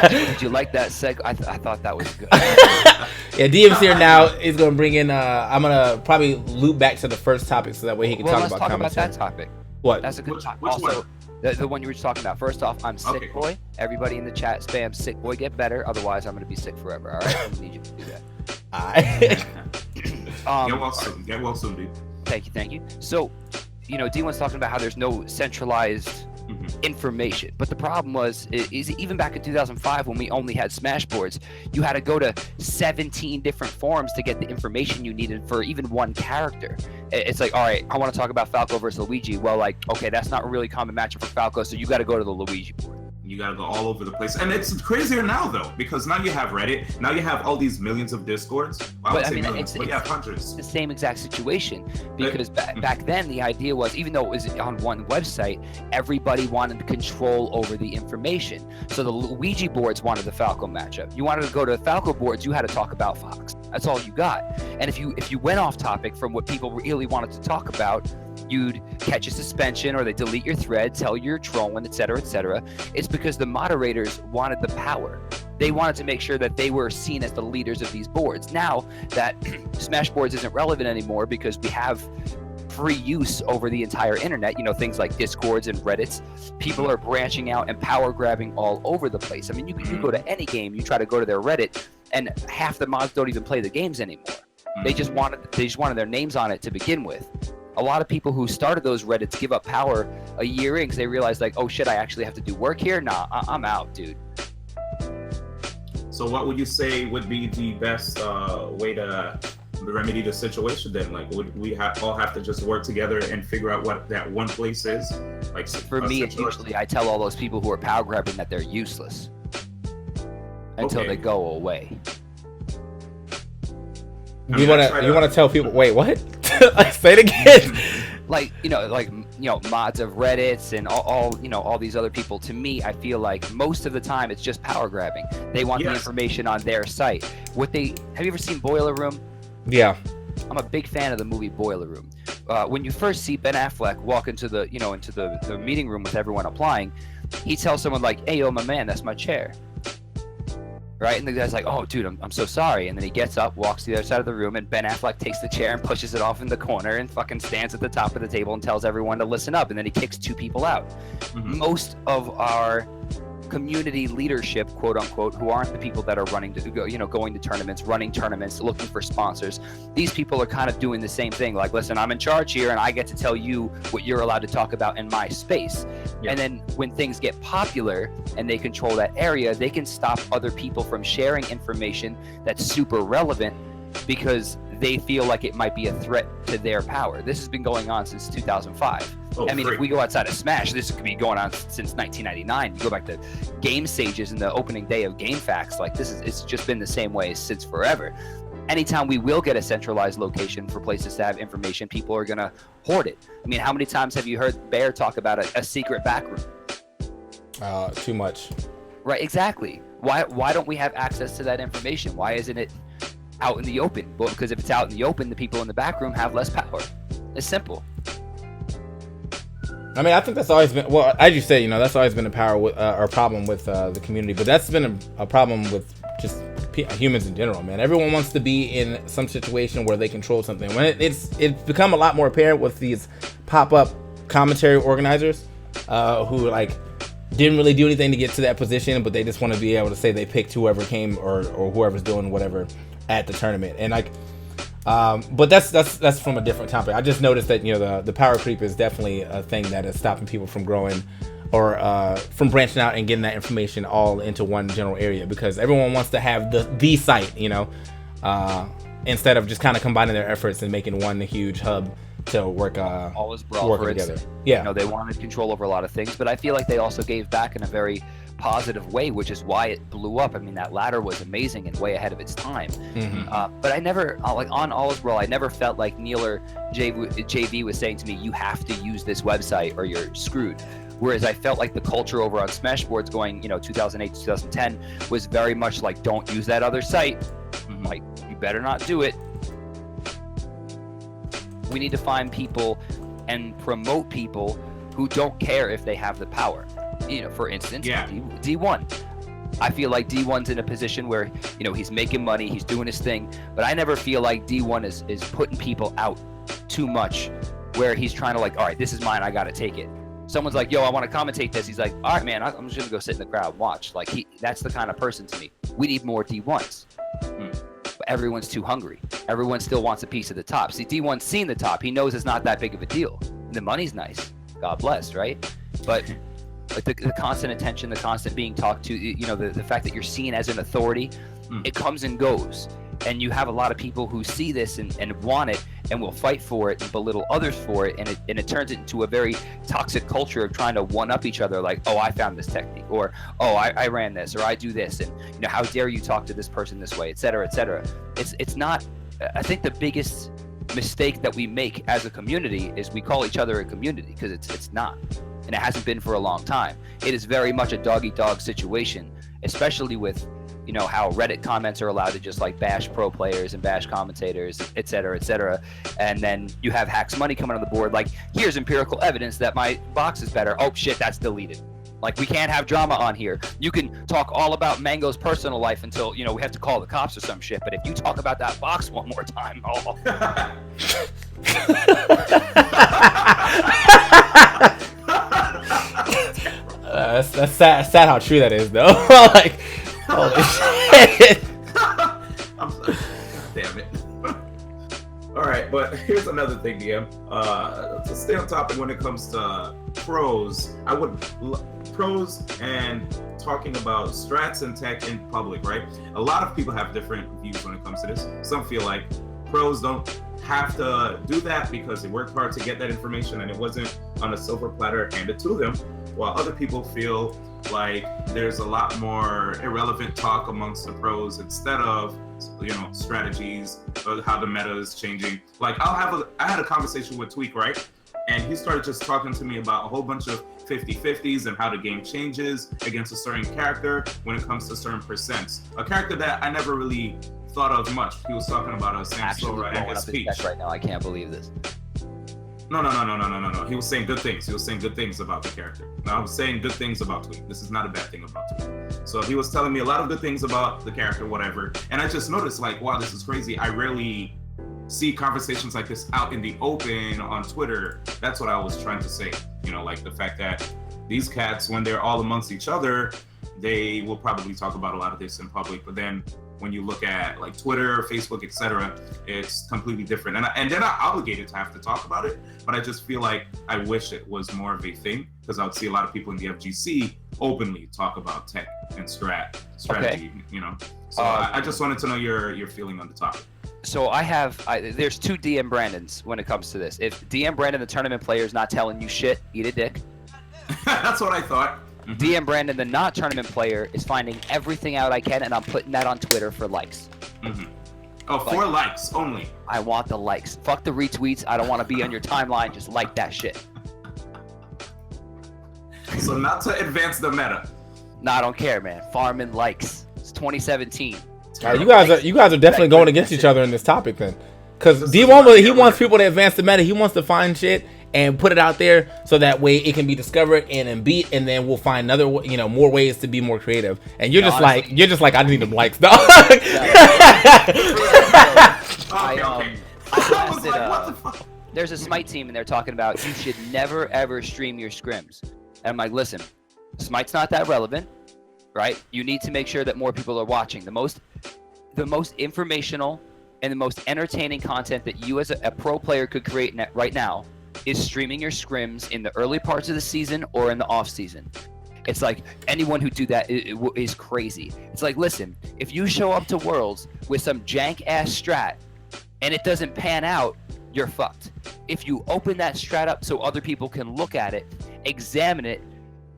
S4: Did you like that seg? I thought that was good.
S1: Yeah, DM's here now. He's gonna bring in. I'm gonna probably loop back to the first topic so that way he can talk about commentary.
S4: Let's talk about that topic.
S1: What?
S4: That's a good topic.
S3: Also,
S4: one? The one you were talking about. First off, I'm sick, boy. Cool. Everybody in the chat spam sick boy. Get better, otherwise I'm gonna be sick forever. All right, I need you to do that.
S3: Get well soon, dude.
S4: Thank you. So, you know, D1's talking about how there's no centralized information. But the problem is even back in 2005 when we only had Smash boards, you had to go to 17 different forums to get the information you needed for even one character. It's like, all right, I want to talk about Falco versus Luigi. Well, like, okay, that's not a really common matchup for Falco, so you got to go to the Luigi board.
S3: You gotta go all over the place, and it's crazier now though, because now you have Reddit, now you have all these millions of Discords. Well, I would say millions, but you have hundreds.
S4: It's the same exact situation, because back then the idea was, even though it was on one website, everybody wanted control over the information. So the Luigi boards wanted the Falco matchup. You wanted to go to the Falco boards, you had to talk about Fox. That's all you got. And if you went off topic from what people really wanted to talk about, you'd catch a suspension, or they delete your thread, tell you're trolling, etc., etc. It's because the moderators wanted the power. They wanted to make sure that they were seen as the leaders of these boards. Now that Smash boards isn't relevant anymore because we have free use over the entire internet, you know, things like Discords and Reddits, people are branching out and power grabbing all over the place. I mean, you go to any game, you try to go to their Reddit, and half the mods don't even play the games anymore. They just wanted their names on it to begin with. A lot of people who started those Reddits give up power a year in because they realize, like, oh shit, I actually have to do work here? Nah, I'm out, dude.
S3: So what would you say would be the best way to remedy the situation then? Like, would we all have to just work together and figure out what that one place is? Like,
S4: for me, it's usually I tell all those people who are power grabbing that they're useless until they go away.
S1: You want to tell people? Wait, what? Say it again.
S4: Like mods of Reddits and all these other people. To me, I feel like most of the time it's just power grabbing. They want the information on their site. Have you ever seen Boiler Room?
S1: Yeah.
S4: I'm a big fan of the movie Boiler Room. When you first see Ben Affleck walk into the meeting room with everyone applying, he tells someone like, "Hey, yo, my man, that's my chair." Right? And the guy's like, "Oh, dude, I'm so sorry." And then he gets up, walks to the other side of the room, and Ben Affleck takes the chair and pushes it off in the corner and fucking stands at the top of the table and tells everyone to listen up. And then he kicks two people out. Most of our community leadership, quote unquote, who aren't the people that are running to go, going to tournaments, running tournaments, looking for sponsors. These people are kind of doing the same thing. Like, listen, I'm in charge here and I get to tell you what you're allowed to talk about in my space. Yeah. And then when things get popular and they control that area, they can stop other people from sharing information that's super relevant because they feel like it might be a threat to their power. This has been going on since 2005. If we go outside of Smash, this could be going on since 1999. You go back to Game Sages and the opening day of GameFAQs, like it's just been the same way since forever. Anytime we will get a centralized location for places to have information, people are gonna hoard it. I mean, how many times have you heard Bear talk about a secret back room?
S1: Too much.
S4: Right, exactly. Why don't we have access to that information? Why isn't it out in the open? Well, because if it's out in the open, the people in the back room have less power. It's simple.
S1: I mean, I think that's always been, well, as you say, that's always been a problem with the community, but that's been a problem with just humans in general, man. Everyone wants to be in some situation where they control something. When it's become a lot more apparent with these pop-up commentary organizers who didn't really do anything to get to that position, but they just want to be able to say they picked whoever came or whoever's doing whatever at the tournament. And but that's from a different topic. I just noticed that the power creep is definitely a thing that is stopping people from growing or from branching out and getting that information all into one general area, because everyone wants to have the site, instead of just kind of combining their efforts and making one huge hub to work together. Yeah,
S4: they wanted control over a lot of things, but I feel like they also gave back in a very positive way, which is why it blew up. I mean, that ladder was amazing and way ahead of its time. But I never, on All Is Well, I never felt like Neil or JV was saying to me, you have to use this website or you're screwed. Whereas I felt like the culture over on Smashboards going, 2008, 2010 was very much like, don't use that other site. Like, you better not do it. We need to find people and promote people who don't care if they have the power. For instance, D1. I feel like D1's in a position where, he's making money, he's doing his thing, but I never feel like D1 is putting people out too much, where he's trying to all right, this is mine, I gotta take it. Someone's like, yo, I want to commentate this. He's like, all right, man, I'm just gonna go sit in the crowd and watch. That's the kind of person to me. We need more D1s. But everyone's too hungry. Everyone still wants a piece of the top. See, D1's seen the top. He knows it's not that big of a deal. The money's nice. God bless, right? But Like the constant attention, the constant being talked to, you know, the fact that you're seen as an authority, it comes and goes. And you have a lot of people who see this and want it and will fight for it and belittle others for it, and it turns it into a very toxic culture of trying to one-up each other, like, oh, I found this technique, or oh, I ran this, or I do this, and you know, how dare you talk to this person this way, etc., etc. It's not. I think the biggest mistake that we make as a community is we call each other a community, because it's not, and it hasn't been for a long time. It is very much a dog-eat-dog situation, especially with, you know, how Reddit comments are allowed to just like bash pro players and bash commentators, etc., etc. And then you have Hacks Money coming on the board, like, here's empirical evidence that my box is better. Oh shit, that's deleted. Like, we can't have drama on here. You can talk all about Mango's personal life until, you know, we have to call the cops or some shit, but if you talk about that box one more time, oh.
S1: That's sad how true that is, though. Like, holy shit.
S3: I'm sorry. Damn it. All right, but here's another thing, DM. To stay on topic when it comes to pros, pros and talking about strats and tech in public, right? A lot of people have different views when it comes to this. Some feel like pros don't have to do that because they worked hard to get that information and it wasn't on a silver platter handed to them, while other people feel like there's a lot more irrelevant talk amongst the pros instead of, you know, strategies or how the meta is changing. Like, I had a conversation with Tweak, right? And he started just talking to me about a whole bunch of 50-50s and how the game changes against a certain character when it comes to certain percents. A character that I never really thought of much. He was talking about a Samsora and his speech.
S4: Right now, I can't believe this.
S3: No. He was saying good things. He was saying good things about the character. Now, I was saying good things about Tweak. This is not a bad thing about Tweak. So he was telling me a lot of good things about the character, whatever. And I just noticed, like, wow, this is crazy. I rarely see conversations like this out in the open on Twitter. That's what I was trying to say. You know, like the fact that these cats, when they're all amongst each other, they will probably talk about a lot of this in public. But then when you look at like Twitter, Facebook, etc., it's completely different. And they're not obligated to have to talk about it, but I just feel like I wish it was more of a thing, because I would see a lot of people in the FGC openly talk about tech and strategy, okay. You know. So I just wanted to know your feeling on the topic.
S4: So there's two DMbrandons when it comes to this. If DMbrandon, the tournament player, is not telling you shit, eat a dick.
S3: That's what I thought.
S4: DMbrandon, the not tournament player, is finding everything out I can, and I'm putting that on Twitter for likes.
S3: Oh, for likes only.
S4: I want the likes. Fuck the retweets. I don't want to be on your timeline. Just like that shit.
S3: So not to advance the meta.
S4: No, I don't care, man. Farming likes. It's 2017.
S1: You guys are definitely going against each other in this topic then, because D1 he wants people to advance the meta. He wants to find shit and put it out there so that way it can be discovered and beat, and then we'll find another, you know, more ways to be more creative. And you're just like I need them likes, dog.
S4: There's a Smite team and they're talking about you should never ever stream your scrims. And I'm like, listen, Smite's not that relevant, right? You need to make sure that more people are watching. The most informational and the most entertaining content that you as a pro player could create right now is streaming your scrims in the early parts of the season or in the off season. It's like anyone who do that is crazy. It's like, listen, if you show up to Worlds with some jank ass strat and it doesn't pan out, you're fucked. If you open that strat up so other people can look at it, examine it,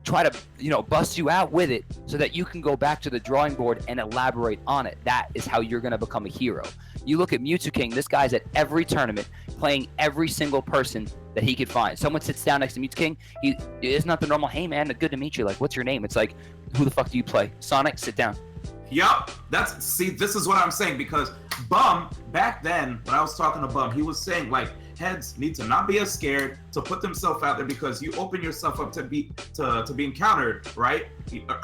S4: try to, you know, bust you out with it so that you can go back to the drawing board and elaborate on it. That is how you're going to become a hero. You look at Mewtwo King, this guy's at every tournament playing every single person that he could find. Someone sits down next to Mewtwo King, it's not the normal, hey man, good to meet you, like, what's your name? It's like, who the fuck do you play? Sonic, sit down.
S3: Yup, this is what I'm saying, because Bum, back then, when I was talking to Bum, he was saying, like, heads need to not be as scared to put themselves out there, because you open yourself up to be encountered, right?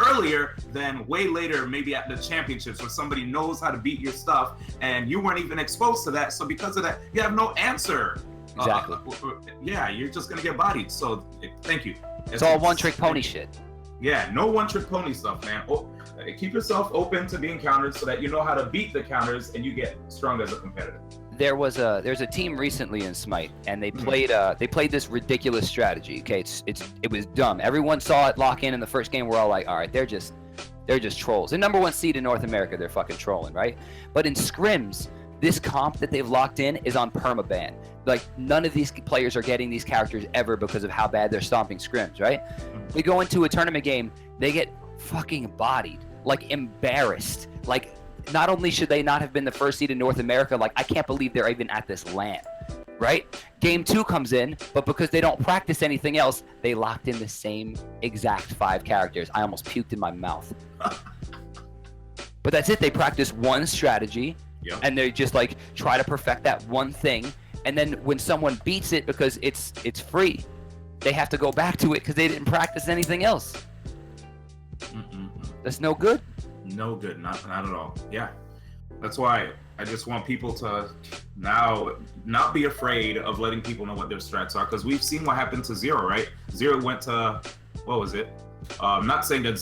S3: Earlier than way later, maybe at the championships, where somebody knows how to beat your stuff and you weren't even exposed to that. So because of that, you have no answer.
S4: Exactly.
S3: Yeah, you're just gonna get bodied. So thank you.
S4: It's all one-trick pony shit.
S3: Yeah, no one-trick pony stuff, man. Keep yourself open to being countered so that you know how to beat the counters and you get strong as a competitor.
S4: there's a team recently in Smite, and they played this ridiculous strategy. Okay, it was dumb. Everyone saw it lock in the first game. We're all like, all right, they're just trolls. The #1 seed in North America, they're fucking trolling, right? But in scrims, this comp that they've locked in is on permaban. Like, none of these players are getting these characters ever because of how bad they're stomping scrims, right? We go into a tournament game, they get fucking bodied, like embarrassed. Like, not only should they not have been the first seed in North America, like, I can't believe they're even at this LAN, right? Game 2 comes in, but because they don't practice anything else, they locked in the same exact 5 characters. I almost puked in my mouth. But that's it. They practice one strategy, and they just like try to perfect that one thing. And then when someone beats it because it's free, they have to go back to it because they didn't practice anything else. That's no good.
S3: No good, not at all. Yeah, that's why I just want people to now not be afraid of letting people know what their strats are, because we've seen what happened to Zero, right? Zero went to, what was it? I'm not saying that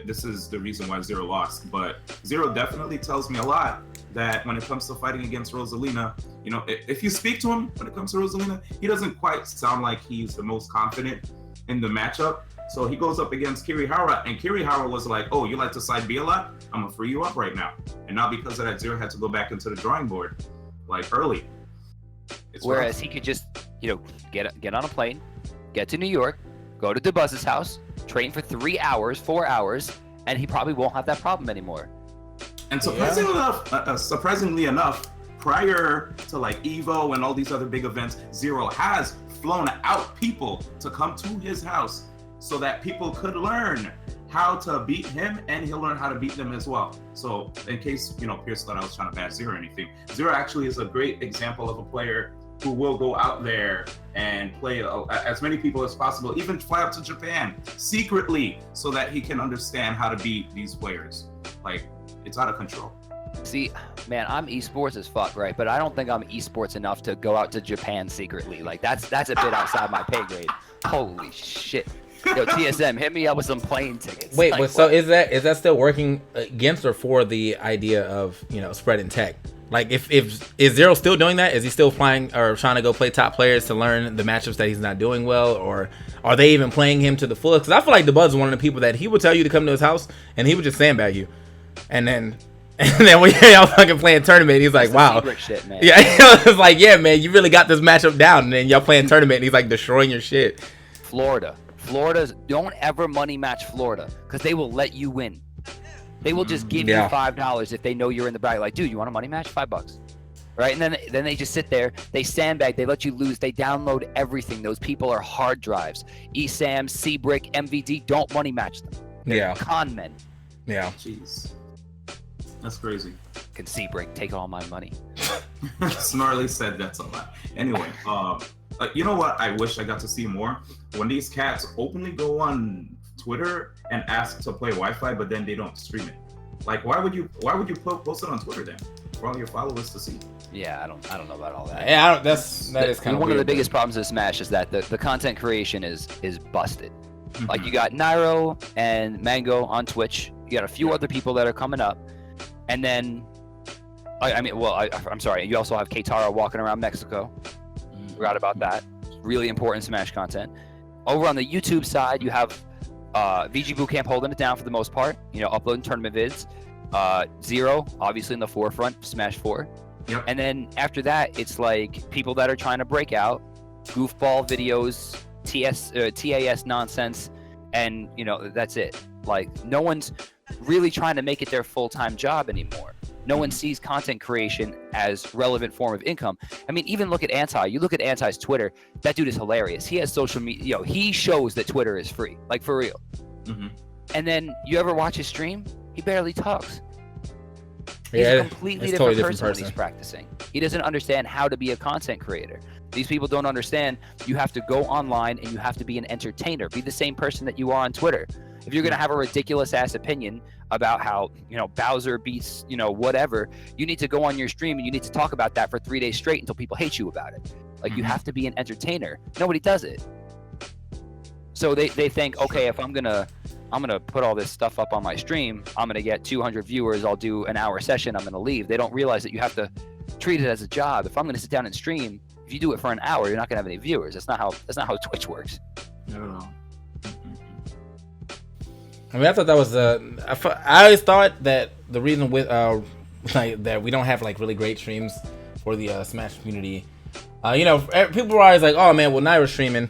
S3: this is the reason why Zero lost, but Zero definitely tells me a lot that when it comes to fighting against Rosalina, you know, if you speak to him when it comes to Rosalina, he doesn't quite sound like he's the most confident in the matchup. So he goes up against Kirihara, and Kirihara was like, oh, you like to side B a lot? I'm gonna free you up right now. And now because of that, Zero had to go back into the drawing board, like, early.
S4: Whereas he could just, you know, get on a plane, get to New York, go to DeBuzz's house, train for 3 hours, 4 hours, and he probably won't have that problem anymore. And
S3: surprisingly enough, prior to like Evo and all these other big events, Zero has flown out people to come to his house so that people could learn how to beat him, and he'll learn how to beat them as well. So in case, you know, Pierce thought I was trying to bash Zero or anything, Zero actually is a great example of a player who will go out there and play as many people as possible, even fly out to Japan secretly so that he can understand how to beat these players. Like, it's out of control.
S4: See, man, I'm esports as fuck, right? But I don't think I'm esports enough to go out to Japan secretly. Like, that's a bit outside my pay grade. Holy shit. Yo, TSM, hit me up with some plane tickets.
S1: Wait,
S4: like,
S1: but so is that still working against or for the idea of, you know, spreading tech? Like, if is Zero still doing that? Is he still flying or trying to go play top players to learn the matchups that he's not doing well, or are they even playing him to the fullest? Because I feel like DeBuzz is one of the people that he would tell you to come to his house and he would just sandbag you, and then when y'all fucking playing tournament, he's like, wow,
S4: shit, man.
S1: Yeah, it's like, yeah, man, you really got this matchup down, and then y'all playing tournament, and he's like destroying your shit.
S4: Florida's, don't ever money match Florida, because they will let you win. They will just give you $5 if they know you're in the bag. Like, dude, you want a money match? $5, right? And then they just sit there, they sandbag, they let you lose, they download everything. Those people are hard drives. ESAM, C-Brick, MVD, don't money match them. They're con men.
S1: Yeah.
S3: Jeez, that's crazy.
S4: Can C-Brick take all my money?
S3: Snarly said that's a lot. Anyway, you know what? I wish I got to see more. When these cats openly go on Twitter and ask to play Wi-Fi, but then they don't stream it. Like, why would you post it on Twiter then for all your followers to see?
S4: Yeah, I don't know about all that.
S1: Yeah, that is kind of
S4: one of the biggest problems with Smash is that the content creation is busted. Like, you got Nairo and Mango on Twitch. You got a few other people that are coming up, and then I'm sorry. You also have Keitara walking around Mexico. Forgot about that. Really important Smash content. Over on the YouTube side, you have VG Bootcamp holding it down for the most part. You know, uploading tournament vids. Zero, obviously in the forefront, Smash 4.
S3: Yep.
S4: And then after that, it's like people that are trying to break out, goofball videos, TAS nonsense, and you know, that's it. Like, no one's really trying to make it their full-time job anymore. No one sees content creation as relevant form of income. I mean, even look at Anti. You look at Anti's Twitter. That dude is hilarious. He has social media. You know, he shows that Twitter is free, like, for real. And then you ever watch his stream? He barely talks. He's a completely different person when he's practicing. He doesn't understand how to be a content creator. These people don't understand you have to go online and you have to be an entertainer. Be the same person that you are on Twitter. If you're going to have a ridiculous ass opinion about how, you know, Bowser beats, you know, whatever, you need to go on your stream and you need to talk about that for 3 days straight until people hate you about it. Like, you have to be an entertainer. Nobody does it. So they think, okay, if I'm going to put all this stuff up on my stream, I'm going to get 200 viewers, I'll do an hour session, I'm going to leave. They don't realize that you have to treat it as a job. If I'm going to sit down and stream, if you do it for an hour, you're not going to have any viewers. That's not how Twitch works.
S3: I don't know.
S1: I mean, I thought that was I always thought that the reason with like that we don't have like really great streams for the Smash community, you know, people were always like, oh man, well now you're streaming,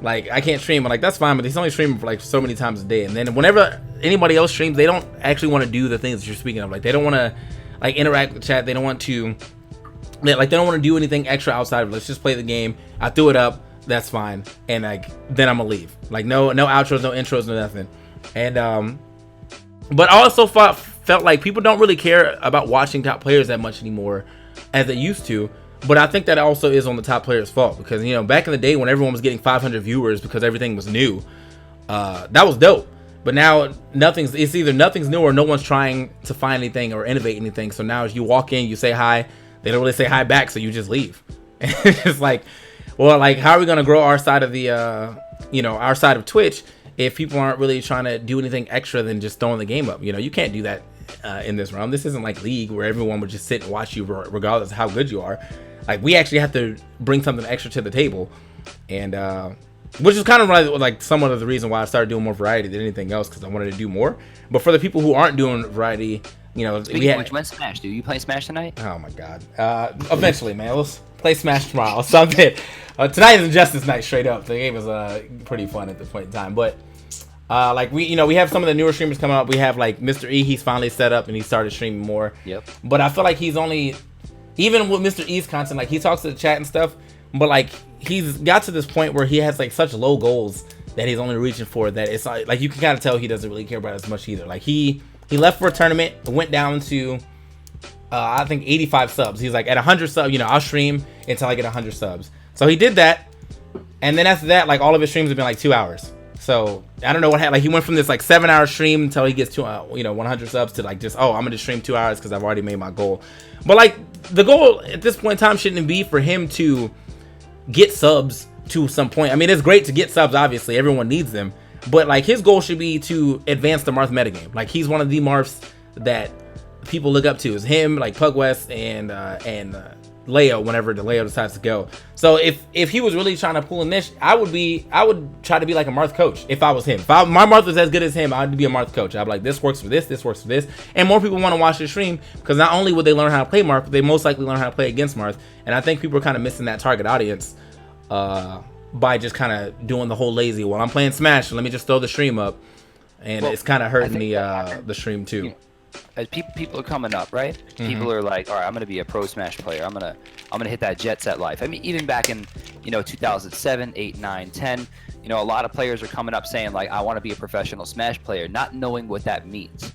S1: like I can't stream. I'm like, that's fine, but he's only streaming for like so many times a day, and then whenever anybody else streams, they don't actually want to do the things that you're speaking of. Like they don't want to like interact with chat. They don't want to they don't want to do anything extra outside of let's just play the game. I threw it up, that's fine, and like then I'm gonna leave. Like no outros, no intros, no nothing. And but I also felt like people don't really care about watching top players that much anymore as they used to. But I think that also is on the top players' fault, because you know, back in the day when everyone was getting 500 viewers because everything was new, that was dope. But now it's either nothing's new or no one's trying to find anything or innovate anything. So now as you walk in, you say hi, they don't really say hi back, so you just leave. It's like, well, like how are we gonna grow our side of the you know, our side of Twitch if people aren't really trying to do anything extra than just throwing the game up? You know, you can't do that in this realm. This isn't like League where everyone would just sit and watch you regardless of how good you are. Like we actually have to bring something extra to the table, and which is kind of like somewhat of the reason why I started doing more variety than anything else, because I wanted to do more. But for the people who aren't doing variety, you know,
S4: Speaking of which, when's Smash? Do you play Smash tonight?
S1: Oh my god! Eventually, man. Let's play Smash tomorrow. Something. Tonight is Injustice night, straight up. The game is pretty fun at this point in time. But like we have some of the newer streamers coming up. We have like Mr. E. He's finally set up and he started streaming more.
S4: Yep.
S1: But I feel like he's only, even with Mr. E's content, like he talks to the chat and stuff, but like he's got to this point where he has like such low goals that he's only reaching for, that it's like you can kind of tell he doesn't really care about it as much either. Like he left for a tournament, went down to I think 85 subs. He's like, at 100 subs, you know, I'll stream until I get 100 subs. So he did that, and then after that, like all of his streams have been like 2 hours. So I don't know what happened. Like he went from this like 7-hour stream until he gets to 100 subs to like just, oh, I'm gonna just stream 2 hours because I've already made my goal. But like the goal at this point in time shouldn't be for him to get subs to some point. I mean, it's great to get subs, obviously everyone needs them, but like his goal should be to advance the Marth metagame. Like he's one of the Marths that people look up to, is him, like Pug West and Leo, whenever the Leo decides to go. So if he was really trying to pull a niche, I would try to be like a Marth coach if I was him. If my Marth was as good as him, I'd be a Marth coach. I'd be like, this works for this works for this, and more people want to watch the stream because not only would they learn how to play Marth, but they most likely learn how to play against Marth. And I think people are kind of missing that target audience by just kind of doing the whole lazy, well, I'm playing Smash, so let me just throw the stream up, and well, it's kind of hurting the stream too.
S4: As people are coming up, right? Mm-hmm. People are like, all right, I'm gonna be a pro Smash player. I'm gonna hit that jet set life. I mean, even back in 2007, 8, 9, 10, a lot of players are coming up saying like, I want to be a professional Smash player, not knowing what that means.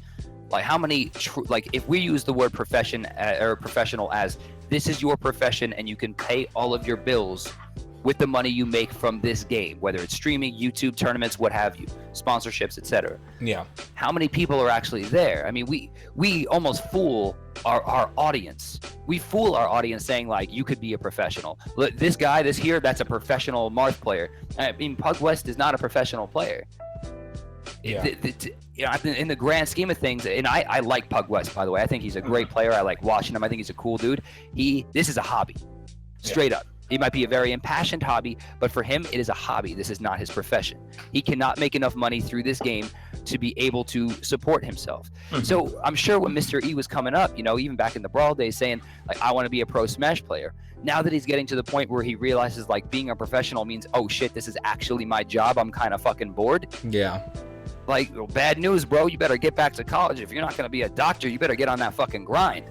S4: Like how many like if we use the word profession or professional as this is your profession and you can pay all of your bills with the money you make from this game, whether it's streaming, YouTube, tournaments, what have you, sponsorships, etc. Yeah. How many people are actually there? I mean, we almost fool our audience. We fool our audience saying like, you could be a professional. Look, this guy, that's a professional Marth player. I mean, Pug West is not a professional player. Yeah. In the grand scheme of things, and I like Pug West, by the way. I think he's a great player. I like watching him. I think he's a cool dude. This is a hobby, straight up. It might be a very impassioned hobby, but for him, it is a hobby. This is not his profession. He cannot make enough money through this game to be able to support himself. Mm-hmm. So I'm sure when Mr. E was coming up, even back in the Brawl days, saying, like, I want to be a pro Smash player. Now that he's getting to the point where he realizes, like, being a professional means, oh, shit, this is actually my job. I'm kind of fucking bored. Yeah. Like, bad news, bro. You better get back to college. If you're not going to be a doctor, you better get on that fucking grind.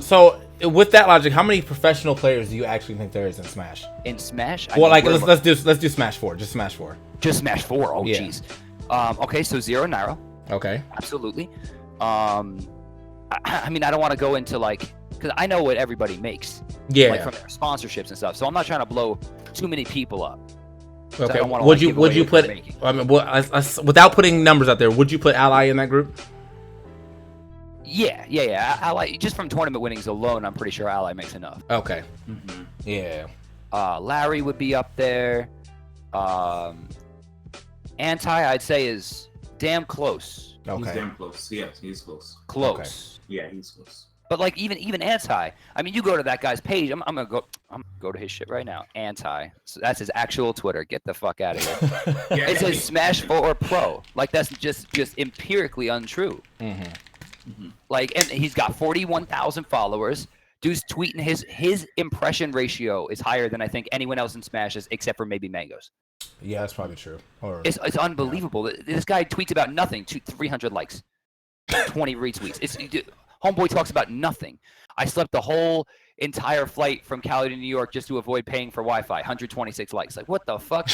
S4: So with that logic, how many professional players do you actually think there is in Smash? In Smash? Let's do Smash 4. Just Smash 4. Just Smash 4. Oh, jeez. Yeah. Okay, so Zero Nairo. Okay. Absolutely. I mean, I don't want to go into because I know what everybody makes. Yeah. Like from their sponsorships and stuff. So I'm not trying to blow too many people up. Okay. Would you put? I mean, without putting numbers out there, would you put Ally in that group? Yeah. Ally, just from tournament winnings alone, I'm pretty sure Ally makes enough. Okay. Mm-hmm. Yeah. Larry would be up there. Anti, I'd say, is damn close. Okay. He's damn close. Yes, he's close. Close. Okay. Yeah, he's close. But like even anti. I mean, you go to that guy's page. I'm gonna go to his shit right now. Anti. So that's his actual Twitter. Get the fuck out of here.
S3: Yeah.
S4: It says Smash 4 Pro. Like that's just empirically untrue. Like, and he's got 41,000 followers. Dude's tweeting his impression ratio is higher than I think anyone else in Smashes except for maybe Mango's.
S1: Yeah, that's probably true. Or
S4: It's unbelievable. This guy tweets about nothing. 300 likes, 20 retweets. Homeboy talks about nothing. I slept the whole entire flight from Cali to New York just to avoid paying for Wi-Fi. 126 likes. Like, what the fuck?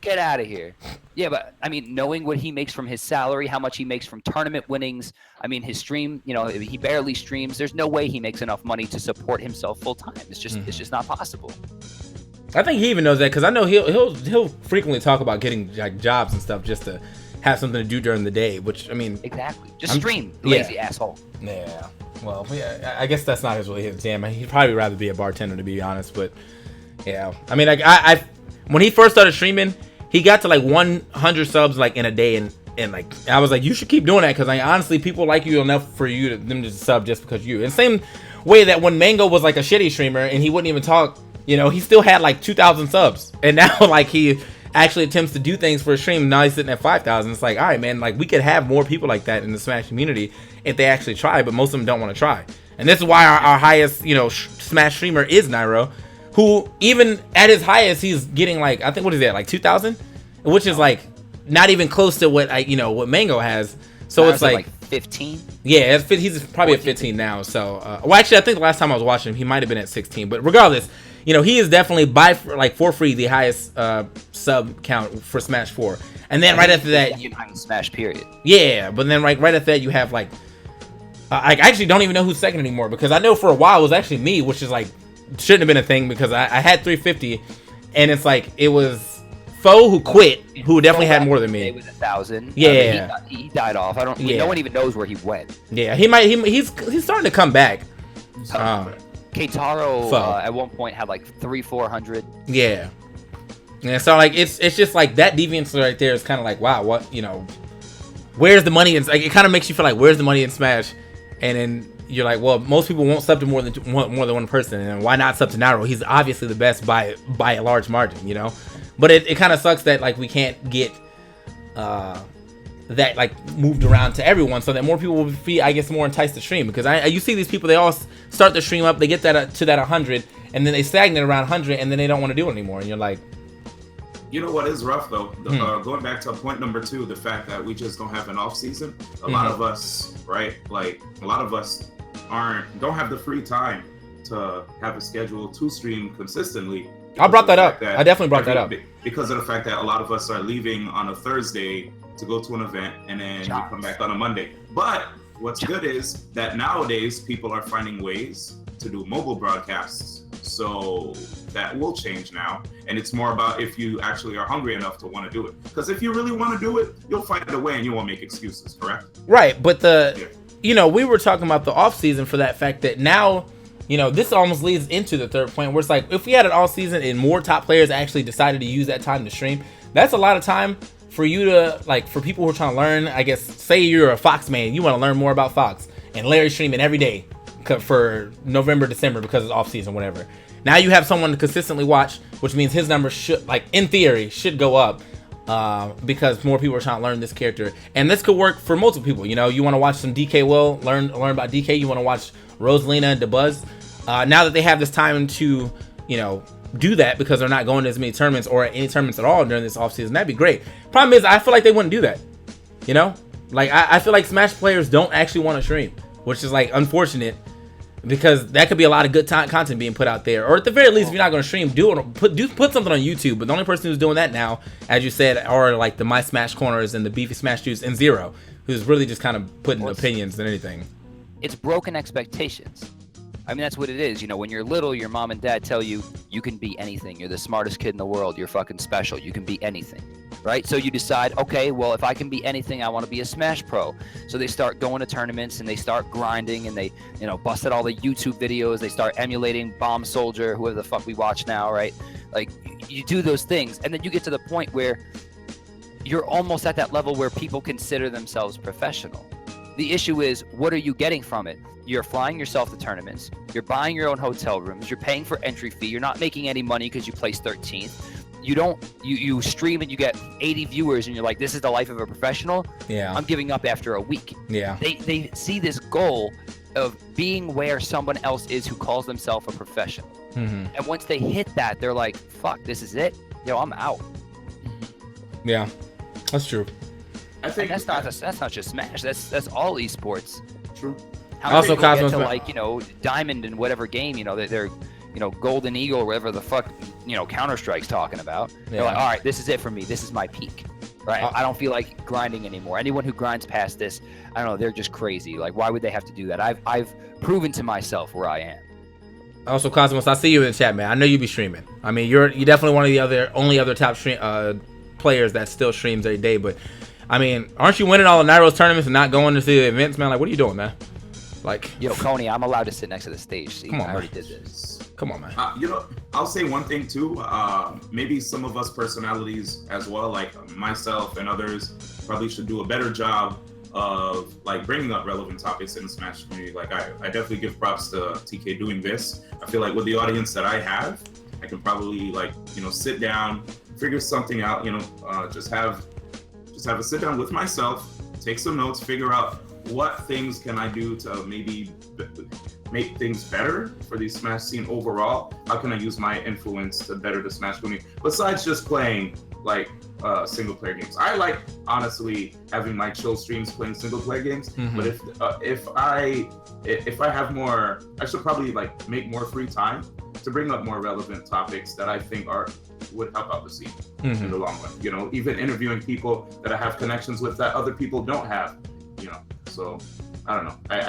S4: Get out of here. Yeah, but I mean, knowing what he makes from his salary, how much he makes from tournament winnings. I mean, his stream, you know, he barely streams. There's no way he makes enough money to support himself full time. It's just not possible.
S1: I think he even knows that, because I know he'll frequently talk about getting like jobs and stuff just to have something to do during the day. Which, I mean,
S4: exactly. Just stream, lazy asshole.
S1: Yeah. Well, yeah. I guess that's not really his jam. He'd probably rather be a bartender, to be honest. But yeah, I mean, like I when he first started streaming, he got to like 100 subs like in a day, and like I was like, you should keep doing that, because like honestly, people like you enough for them to sub just because you. And same way that when Mango was like a shitty streamer and he wouldn't even talk, you know, he still had like 2,000 subs, and now like he actually attempts to do things for a stream. Now he's sitting at 5,000. It's like, all right, man, like we could have more people like that in the Smash community if they actually try, but most of them don't want to try. And this is why our highest, you know, Smash streamer is Nairo, who even at his highest, he's getting like, I think, what is that, like 2,000, which is like not even close to what what Mango has. So it's like
S4: 15.
S1: Yeah, he's probably 14. At 15 now. So, well, actually, I think the last time I was watching him, he might have been at 16. But regardless, you know, he is definitely for free the highest sub count for Smash 4. And then right after that,
S4: Smash period.
S1: Yeah, but then right after that, you have like, I actually don't even know who's second anymore, because I know for a while it was actually me, which is like shouldn't have been a thing, because I had 350, and it's like it was Foe who quit, who definitely had more than me.
S4: It was 1,000.
S1: Yeah,
S4: he died off. No one even knows where he went.
S1: Yeah, he's starting to come back.
S4: Keitaro at one point had like 300-400.
S1: Yeah. Yeah, so like it's just like that deviance right there is kind of like, wow, what, you know, where's the money in, like, it kind of makes you feel like, where's the money in Smash? And then you're like, well, most people won't sub to more than one person, and why not sub to Nairo? He's obviously the best by a large margin, you know. But it kind of sucks that like we can't get that like moved around to everyone, so that more people will be, I guess, more enticed to stream. Because you see these people, they all start the stream up, they get that to that 100, and then they stagnate around 100, and then they don't want to do it anymore. And you're like,
S3: you know what is rough though? Going back to point number 2, the fact that we just don't have an off season. A lot of us, right? Like a lot of us don't have the free time to have a schedule to stream consistently.
S1: I brought that up. I definitely brought that up
S3: because of the fact that a lot of us are leaving on a Thursday to go to an event, and then we come back on a Monday. But what's good is that nowadays people are finding ways to do mobile broadcasts. So that will change now, and it's more about if you actually are hungry enough to want to do it. Because if you really want to do it, you'll find a way, and you won't make excuses. Correct?
S1: Right, but you know, we were talking about the off season for that fact that now, you know, this almost leads into the third point, where it's like, if we had an all season and more top players actually decided to use that time to stream, that's a lot of time for you to, like, for people who are trying to learn. I guess, say you're a Fox man, you want to learn more about Fox, and Larry's streaming every day for November, December, because it's off season, whatever. Now you have someone to consistently watch, which means his numbers should, like, in theory, should go up, because more people are trying to learn this character. And this could work for multiple people. You know, you want to watch some DK Will, learn about DK. You want to watch Rosalina and DeBuzz. Now that they have this time to, you know, do that, because they're not going to as many tournaments or any tournaments at all during this offseason, that'd be great. Problem is, I feel like they wouldn't do that. You know, like I feel like Smash players don't actually want to stream, which is like unfortunate, because that could be a lot of good content being put out there. Or at the very least, if you're not going to stream, put something on YouTube. But the only person who's doing that now, as you said, are like the My Smash Corners and the Beefy Smash Juice and Zero, who's really just kind of putting opinions than anything.
S4: It's broken expectations. I mean, that's what it is. You know, when you're little, your mom and dad tell you, you can be anything. You're the smartest kid in the world. You're fucking special. You can be anything, right? So you decide, okay, well, if I can be anything, I want to be a Smash Pro. So they start going to tournaments, and they start grinding, and they, you know, busted all the YouTube videos. They start emulating Bomb Soldier, whoever the fuck we watch now, right? Like, you do those things, and then you get to the point where you're almost at that level where people consider themselves professional. The issue is, what are you getting from it? You're flying yourself to tournaments. You're buying your own hotel rooms. You're paying for entry fee. You're not making any money because you placed 13th. You stream and you get 80 viewers and you're like, this is the life of a professional.
S1: Yeah.
S4: I'm giving up after a week.
S1: Yeah.
S4: They see this goal of being where someone else is who calls themselves a professional.
S1: Mm-hmm.
S4: And once they hit that, they're like, fuck, this is it. Yo, I'm out.
S1: Yeah, that's true.
S3: I think
S4: And that's not just Smash. That's all esports.
S3: true.
S4: How
S1: Also,
S4: many people
S1: Cosmos,
S4: get to, like, you know, Diamond in whatever game, you know, they're you know, Golden Eagle or whatever the fuck, you know, Counter-Strike's talking about. They're like, all right, this is it for me. This is my peak. Right? I don't feel like grinding anymore. Anyone who grinds past this, I don't know, they're just crazy. Like, why would they have to do that? I've proven to myself where I am.
S1: Also, Cosmos, I see you in the chat, man. I know you be streaming. I mean, you're definitely one of the only other top players that still streams every day. But I mean, aren't you winning all the Nairo's tournaments and not going to see the events, man? Like, what are you doing, man? Like,
S4: yo, Coney, I'm allowed to sit next to the stage. See,
S1: come on,
S4: I already
S1: man.
S4: did this.
S1: Come on, man.
S3: You know, I'll say one thing too. Maybe some of us personalities as well, like myself and others, probably should do a better job of like bringing up relevant topics in the Smash community. Like I definitely give props to TK doing this. I feel like with the audience that I have, I can probably, like, you know, sit down, figure something out. You know, just have a sit down with myself, take some notes, figure out what things can I do to maybe make things better for the Smash scene overall. How can I use my influence to better the Smash community besides just playing like single player games? I like, honestly, having my chill streams playing single player games.
S1: Mm-hmm.
S3: But if I have more, I should probably like make more free time to bring up more relevant topics that I think would help out the scene in the long run. You know, even interviewing people that I have connections with that other people don't have. You know, so I don't know. I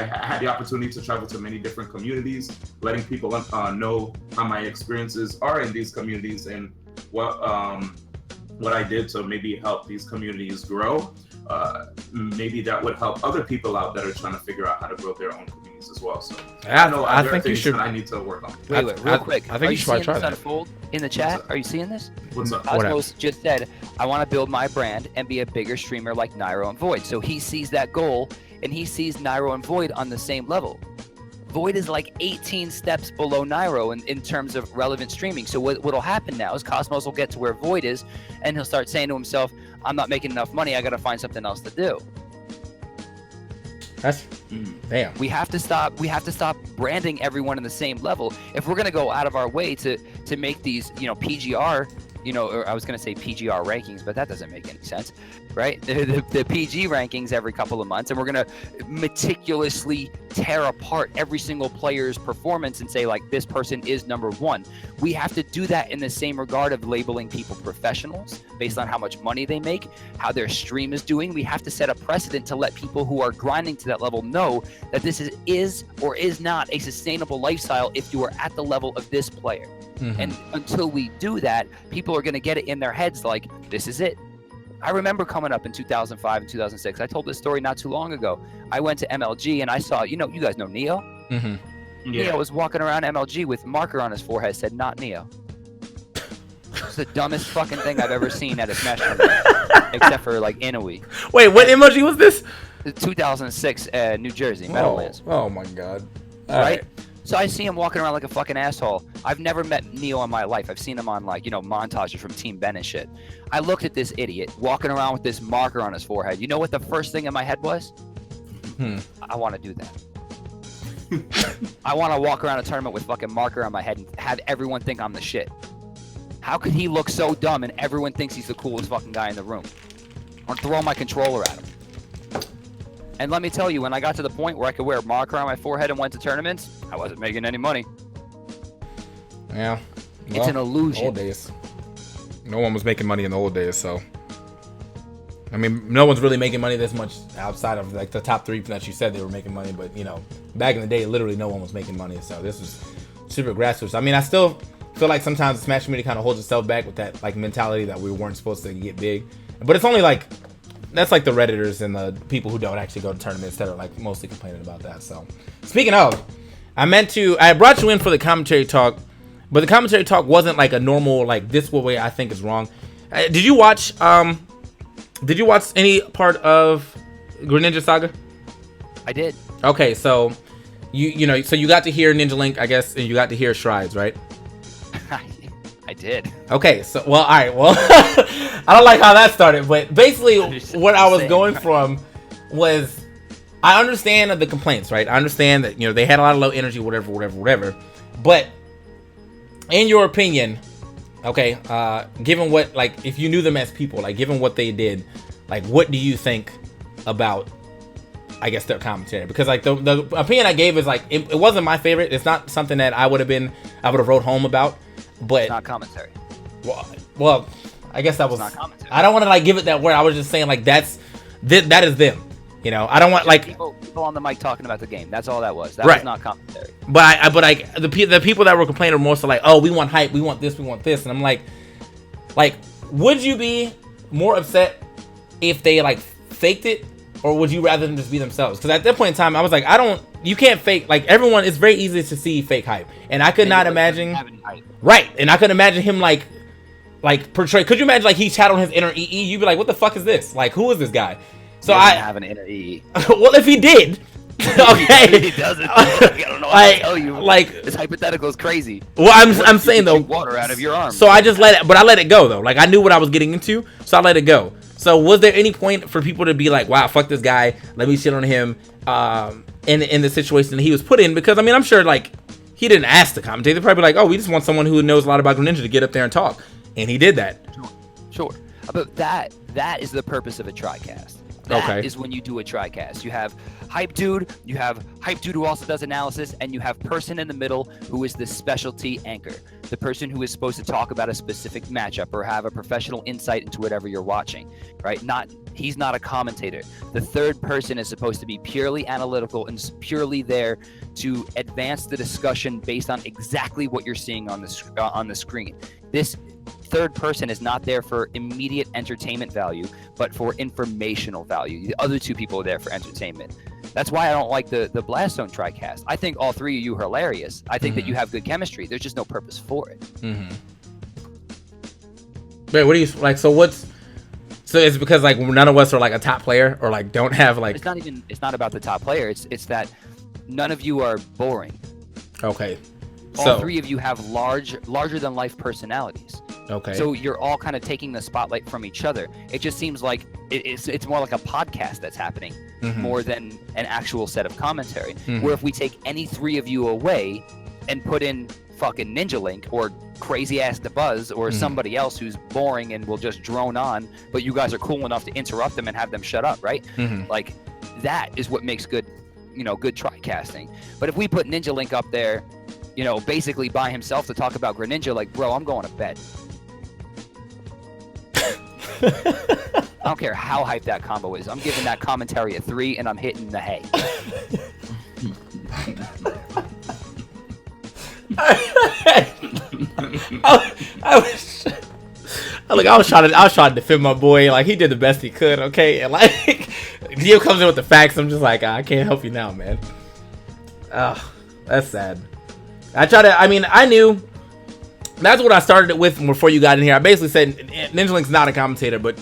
S3: had the opportunity to travel to many different communities, letting people know how my experiences are in these communities and what I did to maybe help these communities grow. Maybe that would help other people out that are trying to figure out how to grow their own communities as well. So
S1: I think you should.
S3: that I need to work on.
S4: Wait, real quick.
S1: I think you should probably try
S4: this
S1: that.
S4: unfold in the chat? Are you seeing this?
S3: What's up?
S4: Cosmos just said, I want to build my brand and be a bigger streamer like Nairo and Void. So he sees that goal, and he sees Nairo and Void on the same level. Void is like 18 steps below Nairo in terms of relevant streaming. So what'll happen now is Cosmos will get to where Void is, and he'll start saying to himself, I'm not making enough money, I got to find something else to do.
S1: That's damn.
S4: We have to stop branding everyone in the same level. If we're gonna go out of our way to make these, you know, PGR, you know, or I was gonna say PGR rankings, but that doesn't make any sense, right? The PG rankings every couple of months, and we're gonna meticulously tear apart every single player's performance and say, like, this person is number one. We have to do that in the same regard of labeling people professionals based on how much money they make, how their stream is doing. We have to set a precedent to let people who are grinding to that level know that this is or is not a sustainable lifestyle if you are at the level of this player. And until we do that, people are going to get it in their heads like, this is it. I remember coming up in 2005 and 2006. I told this story not too long ago. I went to MLG and I saw, you know, you guys know Neo?
S3: Yeah.
S4: Neo was walking around MLG with marker on his forehead, said, not Neo. It's the dumbest fucking thing I've ever seen at a Smash tournament, except for like Inouye.
S1: Wait, what emoji was this?
S4: 2006, New Jersey, Meadowlands.
S1: Oh my god.
S4: All right. So I see him walking around like a fucking asshole. I've never met Neo in my life. I've seen him on, like, you know, montages from Team Ben and shit. I looked at this idiot walking around with this marker on his forehead. You know what the first thing in my head was? I want to do that. I want to walk around a tournament with fucking marker on my head and have everyone think I'm the shit. How could he look so dumb and everyone thinks he's the coolest fucking guy in the room? Or throw my controller at him. And let me tell you, when I got to the point where I could wear a marker on my forehead and went to tournaments, I wasn't making any money.
S1: Yeah. Well,
S4: it's an illusion.
S1: Old days. No one was making money in the old days, so. I mean, no one's really making money this much outside of like the top three that you said they were making money, but you know, back in the day, literally no one was making money. So this was super grassroots. I mean, I still feel like sometimes the Smash community kind of holds itself back with that like mentality that we weren't supposed to get big, but it's only like. That's like the Redditors and the people who don't actually go to tournaments that are like mostly complaining about that. So, speaking of, I brought you in for the commentary talk, but the commentary talk wasn't like a normal, like this way I think is wrong. Did you watch any part of Greninja Saga?
S4: I did.
S1: Okay, so you know, so you got to hear Ninja Link, I guess, and you got to hear Strides, right?
S4: I did.
S1: Okay, so well, all right, well, I don't like how that started, but basically, what I was going from was, I understand the complaints, right? I understand that, you know, they had a lot of low energy, whatever. But in your opinion, okay, given what, like, if you knew them as people, like, given what they did, like, what do you think about, I guess, their commentary? Because, like, the opinion I gave is, like, it wasn't my favorite. It's not something that I would have wrote home about, but
S4: It's not commentary.
S1: Well, I guess that was
S4: It's not commentary.
S1: I don't want to, like, give it that word. I was just saying, like, that is them. You know, I don't want, like,
S4: people on the mic talking about the game. That's all that was. That
S1: Right.
S4: was not commentary.
S1: But the people that were complaining were more so like, oh, we want hype, we want this, and I'm like, would you be more upset if they, like, faked it, or would you rather them just be themselves? Because at that point in time, I was like, you can't fake, like, everyone. It's very easy to see fake hype, and I could not imagine, right? And I could imagine him like portray. Could you imagine, like, he chatted on his inner EE? You'd be like, what the fuck is this? Like, who is this guy? So
S4: I have an inner EE.
S1: Well, if he did, okay,
S4: He doesn't. I don't know what to tell you.
S1: Like,
S4: this hypothetical is crazy.
S1: well, I'm saying though,
S4: water out of your arm.
S1: so I just let it, but I let it go though. Like, I knew what I was getting into, so I let it go. So was there any point for people to be like, wow, fuck this guy, let me shit on him, in the situation that he was put in? Because, I mean, I'm sure, like, he didn't ask to commentate. They're probably like, oh, we just want someone who knows a lot about Greninja to get up there and talk, and he did that.
S4: Sure. But that is the purpose of a TriCast. That is when you do a TriCast. You have hype dude, who also does analysis, and you have person in the middle who is the specialty anchor, the person who is supposed to talk about a specific matchup or have a professional insight into whatever you're watching, right? He's not a commentator. The third person is supposed to be purely analytical and purely there to advance the discussion based on exactly what you're seeing on the screen. This third person is not there for immediate entertainment value, but for informational value. The other two people are there for entertainment. That's why I don't like the Blastone TriCast. I think all three of you are hilarious. I think that you have good chemistry. There's just no purpose for it.
S1: Wait, what do you like? So it's because, like, none of us are, like, a top player, or, like, don't have, like,
S4: it's not about the top player. It's that none of you are boring.
S1: Okay.
S4: All three of you have larger than life personalities.
S1: Okay.
S4: So you're all kind of taking the spotlight from each other. It just seems like it's more like a podcast that's happening more than an actual set of commentary. Where if we take any three of you away and put in fucking Ninja Link or crazy ass DeBuzz or somebody else who's boring and will just drone on, but you guys are cool enough to interrupt them and have them shut up, right? Like, that is what makes good TriCasting. But if we put Ninja Link up there, you know, basically by himself to talk about Greninja, like, bro, I'm going to bed. I don't care how hyped that combo is. I'm giving that commentary a 3, and I'm hitting the hay.
S1: I was trying to defend my boy. Like, he did the best he could, okay? And, like, Gio comes in with the facts. I'm just like, I can't help you now, man. Oh, that's sad. I knew. That's what I started it with before you got in here. I basically said Ninja Link's not a commentator, but,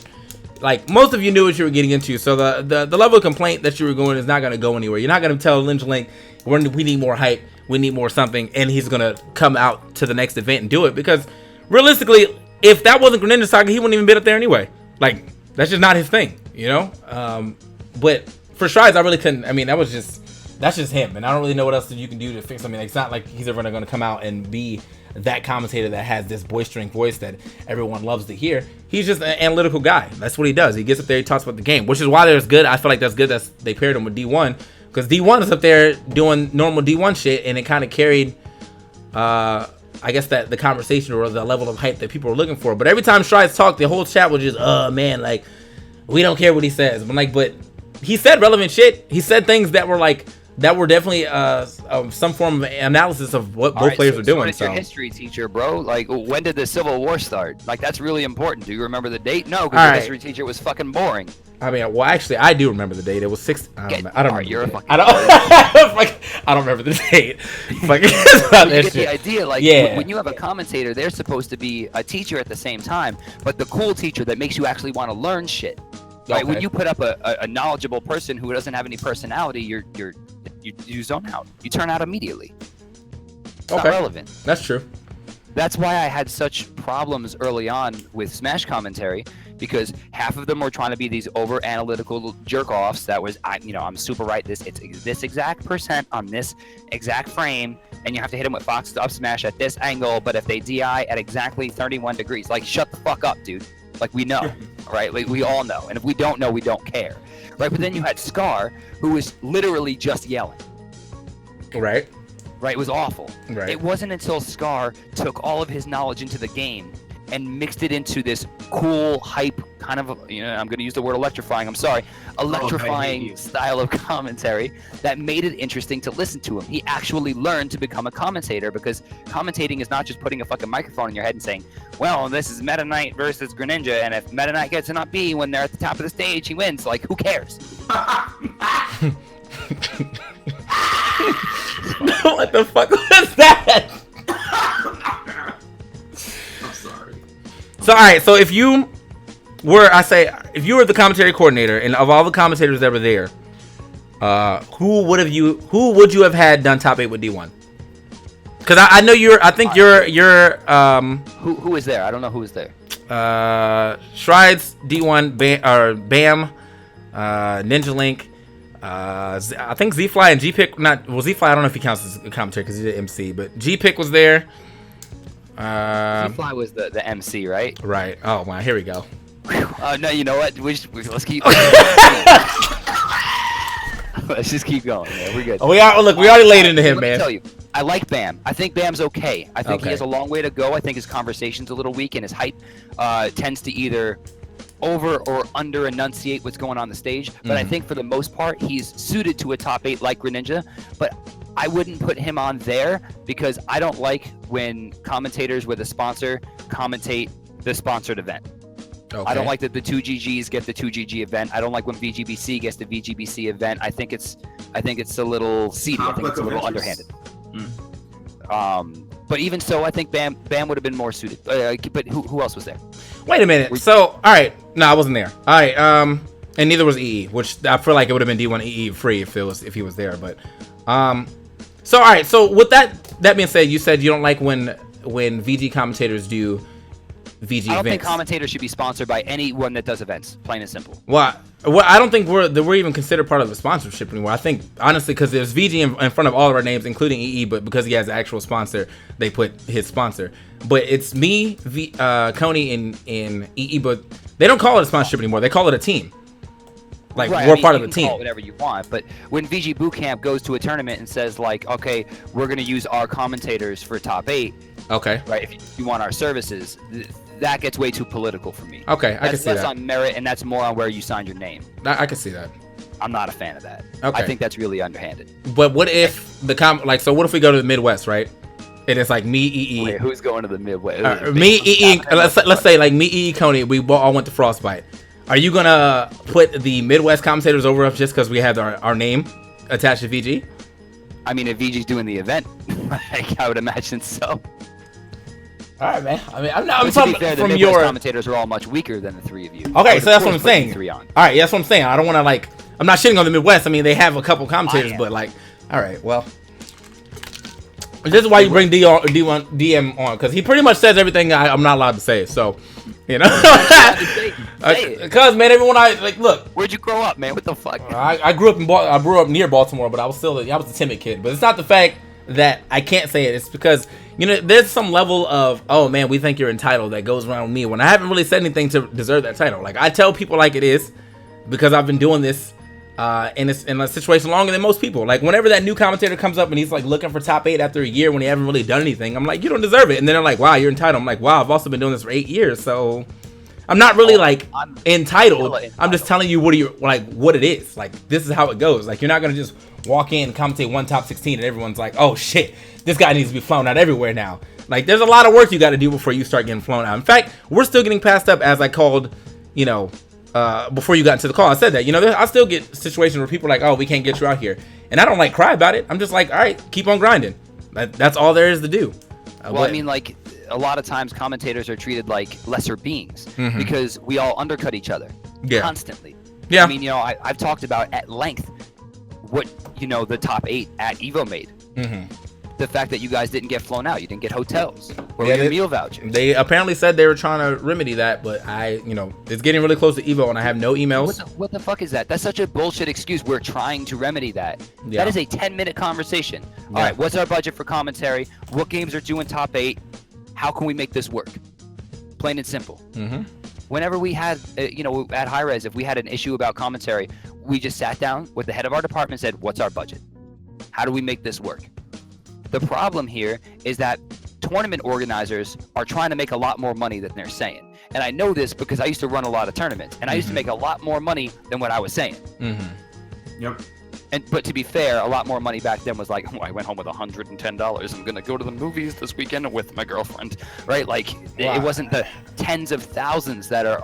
S1: like, most of you knew what you were getting into. So the level of complaint that you were going is not going to go anywhere. You're not going to tell Ninja Link, we need more hype, we need more something, and he's going to come out to the next event and do it. Because realistically, if that wasn't Greninja Saga, he wouldn't even been up there anyway. Like, that's just not his thing, you know? But for Strides, I really couldn't. I mean, that's just him, and I don't really know what else you can do to fix something. It's not like he's ever going to come out and be that commentator that has this boistering voice that everyone loves to hear. He's just an analytical guy. That's what he does. He gets up there, he talks about the game, which is why there's good. I feel like that's good that they paired him with D1, because D1 is up there doing normal D1 shit, and it kind of carried, I guess, that the conversation or the level of hype that people were looking for. But every time Strides talked, the whole chat was just, man, like, we don't care what he says. But he said relevant shit. He said things that were like, that were definitely some form of analysis of what both players are doing.
S4: So your history teacher, bro. Like, when did the Civil War start? Like, that's really important. Do you remember the date? No, because your history teacher was fucking boring.
S1: I mean, well, actually, I do remember the date. It was 6. I don't remember.
S4: You're a fucking.
S1: I don't remember the date. Like,
S4: you get the idea. Like, when you have a commentator, they're supposed to be a teacher at the same time, but the cool teacher that makes you actually want to learn shit. Right?
S1: Okay.
S4: When you put up a knowledgeable person who doesn't have any personality, you zone out. You turn out immediately. It's not relevant.
S1: That's true.
S4: That's why I had such problems early on with Smash commentary, because half of them were trying to be these over analytical jerk offs. That was, I'm super right. It's this exact percent on this exact frame, and you have to hit them with Fox up smash at this angle. But if they DI at exactly 31 degrees, like, shut the fuck up, dude. Like, we know, right? Like, we all know, and if we don't know, we don't care, right? But then you had Scar, who was literally just yelling.
S1: Right.
S4: Right, it was awful.
S1: Right.
S4: It wasn't until Scar took all of his knowledge into the game and mixed it into this cool, hype, kind of, I'm going to use the word electrifying, I'm sorry, electrifying style of commentary that made it interesting to listen to him. He actually learned to become a commentator, because commentating is not just putting a fucking microphone in your head and saying, well, this is Meta Knight versus Greninja, and if Meta Knight gets an up B when they're at the top of the stage, he wins. Like, who cares?
S1: What the fuck was that?
S3: I'm sorry.
S1: So all right, so if you were the commentary coordinator, and of all the commentators that were there, who would you have had done top 8 with D1? Because I know you're
S4: Who was there? I don't know who was there.
S1: Strides, D1, Bam, Ninja Link, I think Z-Fly and G-Pick. Z-Fly, I don't know if he counts as a commentary because he did MC, but G-Pick was there.
S4: Z-Fly was the MC, right?
S1: Right. Oh, wow. Here we go.
S4: No, you know what? Let's keep. Let's just keep going, man. We're good.
S1: Oh, we already laid into him,
S4: Let me
S1: man.
S4: tell you, I like Bam. I think Bam's okay. I think
S1: Okay.
S4: he has a long way to go. I think his conversation's a little weak, and his hype tends to either over or under enunciate what's going on the stage. But I think for the most part, he's suited to a top 8 like Greninja. But I wouldn't put him on there because I don't like when commentators with a sponsor commentate the sponsored event.
S1: Okay.
S4: I don't like that the 2GGs get the 2GG event. I don't like when VGBC gets the VGBC event. I think it's a little seedy. I think it's a little underhanded. But even so, I think Bam would have been more suited. But who else was there?
S1: Wait a minute. So, all right. No, I wasn't there. All right. And neither was EE, which I feel like it would have been D1 EE free if he was there. But, so all right. So with that being said, you said you don't like when VG commentators do VG events.
S4: I don't think commentators should be sponsored by anyone that does events. Plain and simple.
S1: Well, I don't think we're even considered part of the sponsorship anymore. I think honestly because there's VG in front of all of our names, including EE, but because he has an actual sponsor, they put his sponsor. But it's me, Coney, and EE, but they don't call it a sponsorship anymore. They call it a team. Like
S4: right,
S1: we're part of the
S4: you can
S1: team.
S4: Call it whatever you want, but when VG Bootcamp goes to a tournament and says like, okay, we're gonna use our commentators for top 8.
S1: Okay.
S4: Right. If you want our services, that gets way too political for me.
S1: Okay, I can see that.
S4: That's less on merit, and that's more on where you signed your name.
S1: I can see that.
S4: I'm not a fan of that.
S1: Okay.
S4: I think that's really underhanded.
S1: But what if so what if we go to the Midwest, right? And it's like me, EE.
S4: Wait, who's going to the Midwest?
S1: Me, EE. Let's say like me, EE, Coney. We all went to Frostbite. Are you gonna put the Midwest commentators over us just because we have our name attached to VG?
S4: I mean, if VG's doing the event, like, I would imagine so.
S1: All right, man. I mean, I'm
S4: to be fair, the
S1: from
S4: Midwest
S1: your
S4: commentators are all much weaker than the 3 of you.
S1: Okay, so that's what I'm saying.
S4: 3 on.
S1: All right, yeah, that's what I'm saying. I don't want to I'm not shitting on the Midwest. I mean, they have a couple commentators, but all right, well, this is why you bring DM on because he pretty much says everything I'm not allowed to say. So, you know, because man, everyone look.
S4: Where'd you grow up, man? What the fuck?
S1: I grew up I grew up near Baltimore, but I was a timid kid. But it's not the fact that I can't say it. It's because there's some level of, oh man, we think you're entitled that goes around me when I haven't really said anything to deserve that title. Like I tell people like it is because I've been doing this in a situation longer than most people. Like whenever that new commentator comes up and he's like looking for top 8 after a year when he haven't really done anything, I'm like, you don't deserve it. And then they're like, wow, you're entitled. I'm like, wow, I've also been doing this for 8 years, so I'm not really I'm entitled. I'm just telling you what it is. Like this is how it goes. Like you're not gonna just walk in and commentate one top 16 and everyone's like, oh shit, this guy needs to be flown out everywhere now. Like there's a lot of work you got to do before you start getting flown out. In fact, we're still getting passed up, as I called, before you got into the call. I said that, I still get situations where people are like, oh, we can't get you out here. And I don't cry about it. I'm just like, all right, keep on grinding. That's all there is to do.
S4: Well, I mean, a lot of times commentators are treated like lesser beings because we all undercut each other.
S1: Yeah.
S4: Constantly.
S1: Yeah.
S4: I mean, you know, I've talked about at length what, you know, the top 8 at Evo made.
S1: Mm-hmm.
S4: The fact that you guys didn't get flown out, you didn't get hotels or
S1: Yeah,
S4: your meal vouchers.
S1: They apparently said they were trying to remedy that, but it's getting really close to Evo, and I have no emails.
S4: What the fuck is that? That's such a bullshit excuse. We're trying to remedy that.
S1: Yeah.
S4: That is a 10-minute conversation.
S1: Yeah.
S4: All right, what's our budget for commentary? What games are doing top 8? How can we make this work? Plain and simple.
S1: Mm-hmm.
S4: Whenever we had, at High Res, if we had an issue about commentary, we just sat down with the head of our department and said, what's our budget? How do we make this work? The problem here is that tournament organizers are trying to make a lot more money than they're saying. And I know this because I used to run a lot of tournaments, and I used to make a lot more money than what I was saying.
S1: Mm-hmm.
S3: Yep.
S4: But to be fair, a lot more money back then was like, oh, I went home with $110. I'm gonna go to the movies this weekend with my girlfriend, right? Like, it wasn't the tens of thousands that are,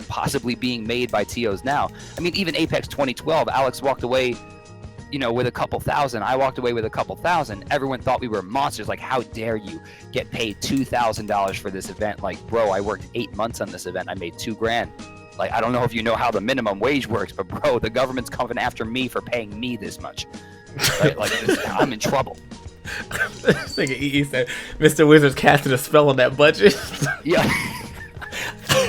S4: possibly being made by TOs now. I mean, even Apex 2012, Alex walked away, with a couple thousand. I walked away with a couple thousand. Everyone thought we were monsters. Like, how dare you get paid $2,000 for this event? Like, bro, I worked 8 months on this event. I made $2,000. Like, I don't know if you know how the minimum wage works, but bro, the government's coming after me for paying me this much. Right? Like, I'm in trouble.
S1: Thinking EE said, Mr. Wizard's casting a spell on that budget.
S4: Yeah.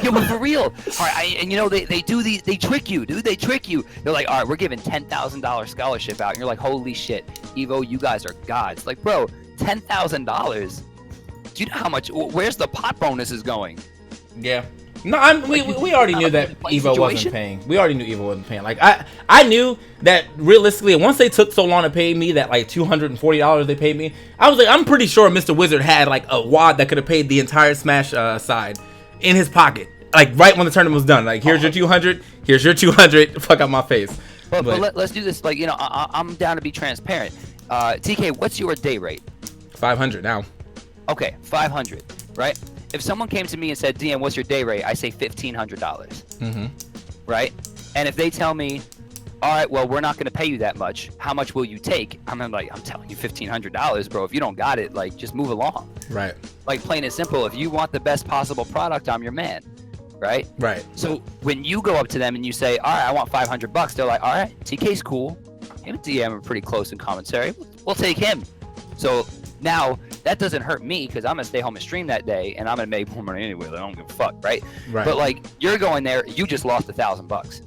S4: Yeah, but for real. All right, they trick you, dude. They trick you. They're like, all right, we're giving $10,000 scholarship out, and you're like, holy shit, Evo, you guys are gods. Like, bro, $10,000. Do you know how much? Where's the pot bonuses going?
S1: Yeah. No, we already knew that Evo wasn't paying. We already knew Evo wasn't paying. Like, I knew that realistically, once they took so long to pay me that like $240 they paid me, I was like, I'm pretty sure Mr. Wizard had like a wad that could have paid the entire Smash side in his pocket, like right when the tournament was done. Like, here's your 200, here's your 200. Fuck out my face.
S4: But let's do this. Like, I'm down to be transparent. TK, what's your day rate?
S1: 500 now.
S4: Okay, 500, right? If someone came to me and said, DM, what's your day rate? I say $1,500.
S1: Mm-hmm.
S4: Right? And if they tell me, all right, well, we're not going to pay you that much. How much will you take? I'm like, I'm telling you $1,500, bro. If you don't got it, like, just move along.
S1: Right.
S4: Like, plain and simple. If you want the best possible product, I'm your man. Right?
S1: Right.
S4: So when you go up to them and you say, all right, I want $500, they're like, all right, TK's cool. Him and DM are pretty close in commentary. We'll take him. So now that doesn't hurt me because I'm gonna stay home and stream that day, and I'm gonna make more money anyway. I don't give a fuck, right?
S1: Right.
S4: But like, you're going there, you just lost $1,000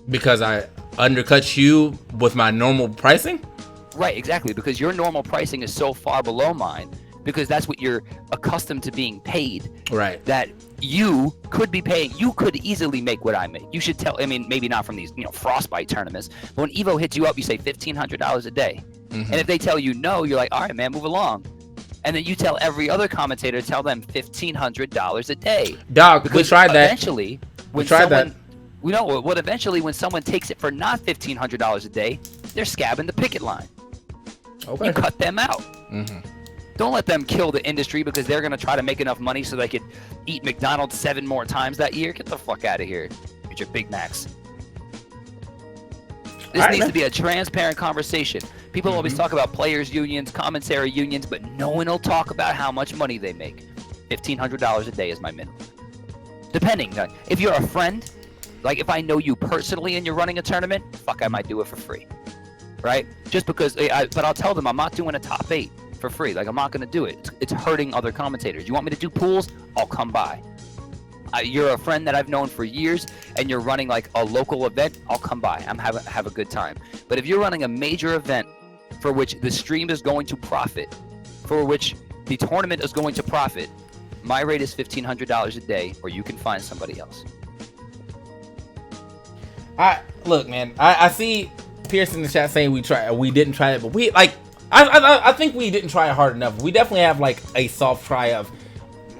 S1: because I undercut you with my normal pricing.
S4: Right, exactly. Because your normal pricing is so far below mine, because that's what you're accustomed to being paid.
S1: Right. That
S4: you could be paying. You could easily make what I make. You should tell. I mean, maybe not from these, frostbite tournaments. But when Evo hits you up, you say $1,500 a day. Mm-hmm. And if they tell you no, you're like, all right, man, move along. And then you tell every other commentator, tell them $1,500 a day.
S1: Dog, because we tried that.
S4: Eventually, when eventually when someone takes it for not $1,500 a day, they're scabbing the picket line. Okay. You cut them out. Mm-hmm. Don't let them kill the industry because they're going to try to make enough money so they could eat McDonald's 7 more times that year. Get the fuck out of here with your Big Macs. This needs to be a transparent conversation. People always talk about players' unions, commentary unions, but no one will talk about how much money they make. $1,500 a day is my minimum. Depending. If you're a friend, like if I know you personally and you're running a tournament, fuck, I might do it for free. Right? Just because, but I'll tell them I'm not doing a top 8 for free. Like, I'm not going to do it. It's hurting other commentators. You want me to do pools? I'll come by. You're a friend that I've known for years, and you're running like a local event, I'll come by. I'm have a good time. But if you're running a major event for which the stream is going to profit, for which the tournament is going to profit, my rate is $1,500 a day, or you can find somebody else.
S1: Look, man. I see Pierce in the chat saying we didn't try it, but I think we didn't try it hard enough. We definitely have like a soft try of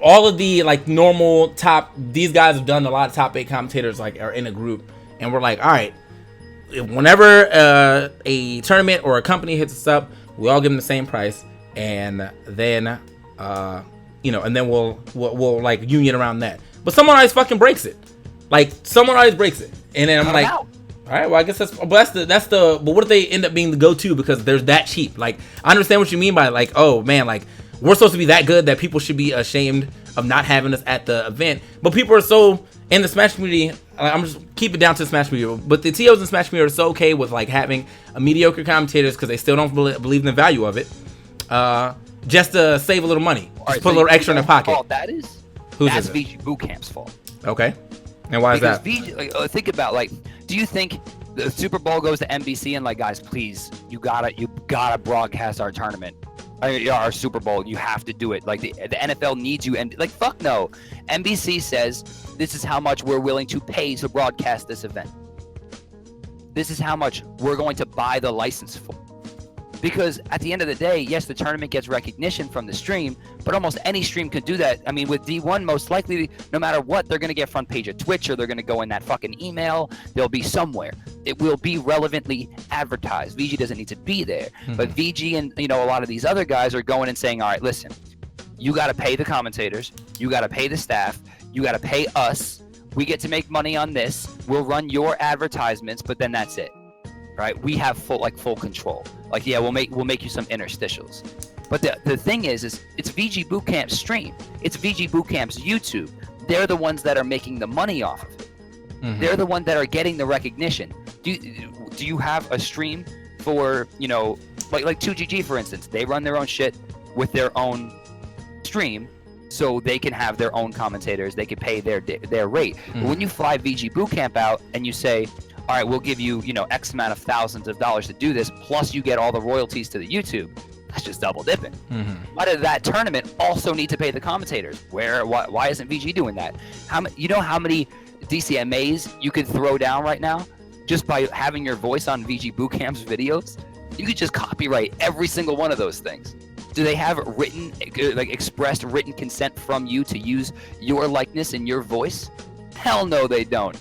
S1: all of the like normal top. These guys have done a lot of top 8 commentators like are in a group, and we're like, all right, whenever a tournament or a company hits us up, we all give them the same price, and then and then we'll like union around that. But someone always fucking breaks it. Like someone always breaks it, and then I'm like, all right, well I guess that's the. But what if they end up being the go-to because they're that cheap? Like I understand what you mean by like, oh man, like we're supposed to be that good that people should be ashamed of not having us at the event. But people are so in the Smash community, I'm just keep it down to Smash Meter. But the TOs in Smash Meter are so okay with like having a mediocre commentators because they still don't believe in the value of it. Just to save a little money, just put a little extra in their pocket.
S4: That is.
S1: That's
S4: VG Bootcamp's fault.
S1: Okay, and why is that?
S4: VG, think about like, do you think the Super Bowl goes to NBC and like, guys, please, you gotta broadcast our tournament, our Super Bowl. You have to do it. Like the NFL needs you, and like fuck no. NBC says this is how much we're willing to pay to broadcast this event. This is how much we're going to buy the license for. Because at the end of the day, yes, the tournament gets recognition from the stream, but almost any stream could do that. I mean, with D1, most likely, no matter what, they're going to get front page of Twitch, or they're going to go in that fucking email. They'll be somewhere. It will be relevantly advertised. VG doesn't need to be there. Mm-hmm. But VG and, a lot of these other guys are going and saying, all right, listen, you got to pay the commentators. You got to pay the staff. You got to pay us. We get to make money on this. We'll run your advertisements, but then that's it. Right? We have full control. Like, yeah, we'll make you some interstitials. But the thing is it's VG Bootcamp's stream. It's VG Bootcamp's YouTube. They're the ones that are making the money off of it. Mm-hmm. They're the ones that are getting the recognition. Do you have a stream for, like 2GG, for instance? They run their own shit with their own stream, so they can have their own commentators. They can pay their rate. Mm-hmm. But when you fly VG Bootcamp out and you say, all right, we'll give you, X amount of thousands of dollars to do this, plus you get all the royalties to the YouTube. That's just double dipping. Mm-hmm. Why did that tournament also need to pay the commentators? Why isn't VG doing that? How many DCMAs you could throw down right now just by having your voice on VG Bootcamp's videos? You could just copyright every single one of those things. Do they have expressed written consent from you to use your likeness and your voice? Hell no, they don't.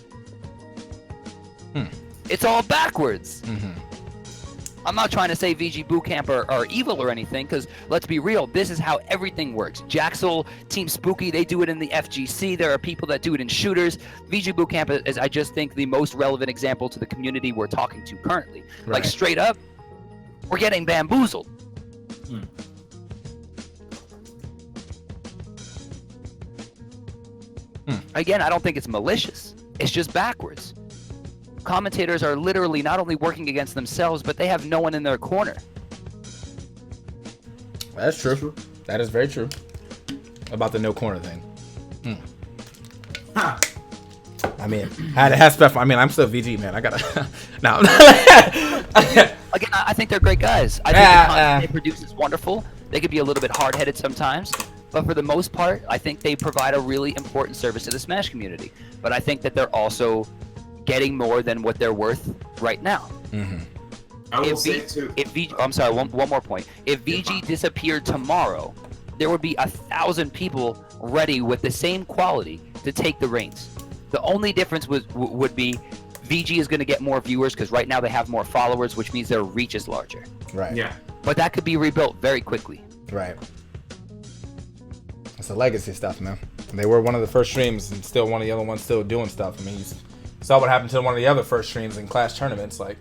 S4: It's all backwards. Mm-hmm. I'm not trying to say VG Bootcamp are evil or anything, because let's be real, this is how everything works. Jaxel, Team Spooky, they do it in the FGC. There are people that do it in shooters. VG Bootcamp is, I just think, the most relevant example to the community we're talking to currently. Right. Like, straight up, we're getting bamboozled. Again, I don't think it's malicious. It's just backwards. Commentators are literally not only working against themselves, but they have no one in their corner.
S1: That's true. That is very true. About the no corner thing. Huh. I mean, I'm still VG, man. I gotta. No.
S4: Again, I think they're great guys. I think the content they produce is wonderful. They could be a little bit hard-headed sometimes, but for the most part, I think they provide a really important service to the Smash community. But I think that they're also getting more than what they're worth right now. Mm-hmm.
S3: I will say too.
S4: I'm sorry, one more point. If VG disappeared tomorrow, there would be 1,000 people ready with the same quality to take the reins. The only difference would be VG is going to get more viewers because right now they have more followers, which means their reach is larger.
S1: Right.
S3: Yeah.
S4: But that could be rebuilt very quickly.
S1: Right. It's the legacy stuff, man. They were one of the first streams and still one of the other ones still doing stuff. I mean, you saw what happened to one of the other first streams in Clash tournaments. Like,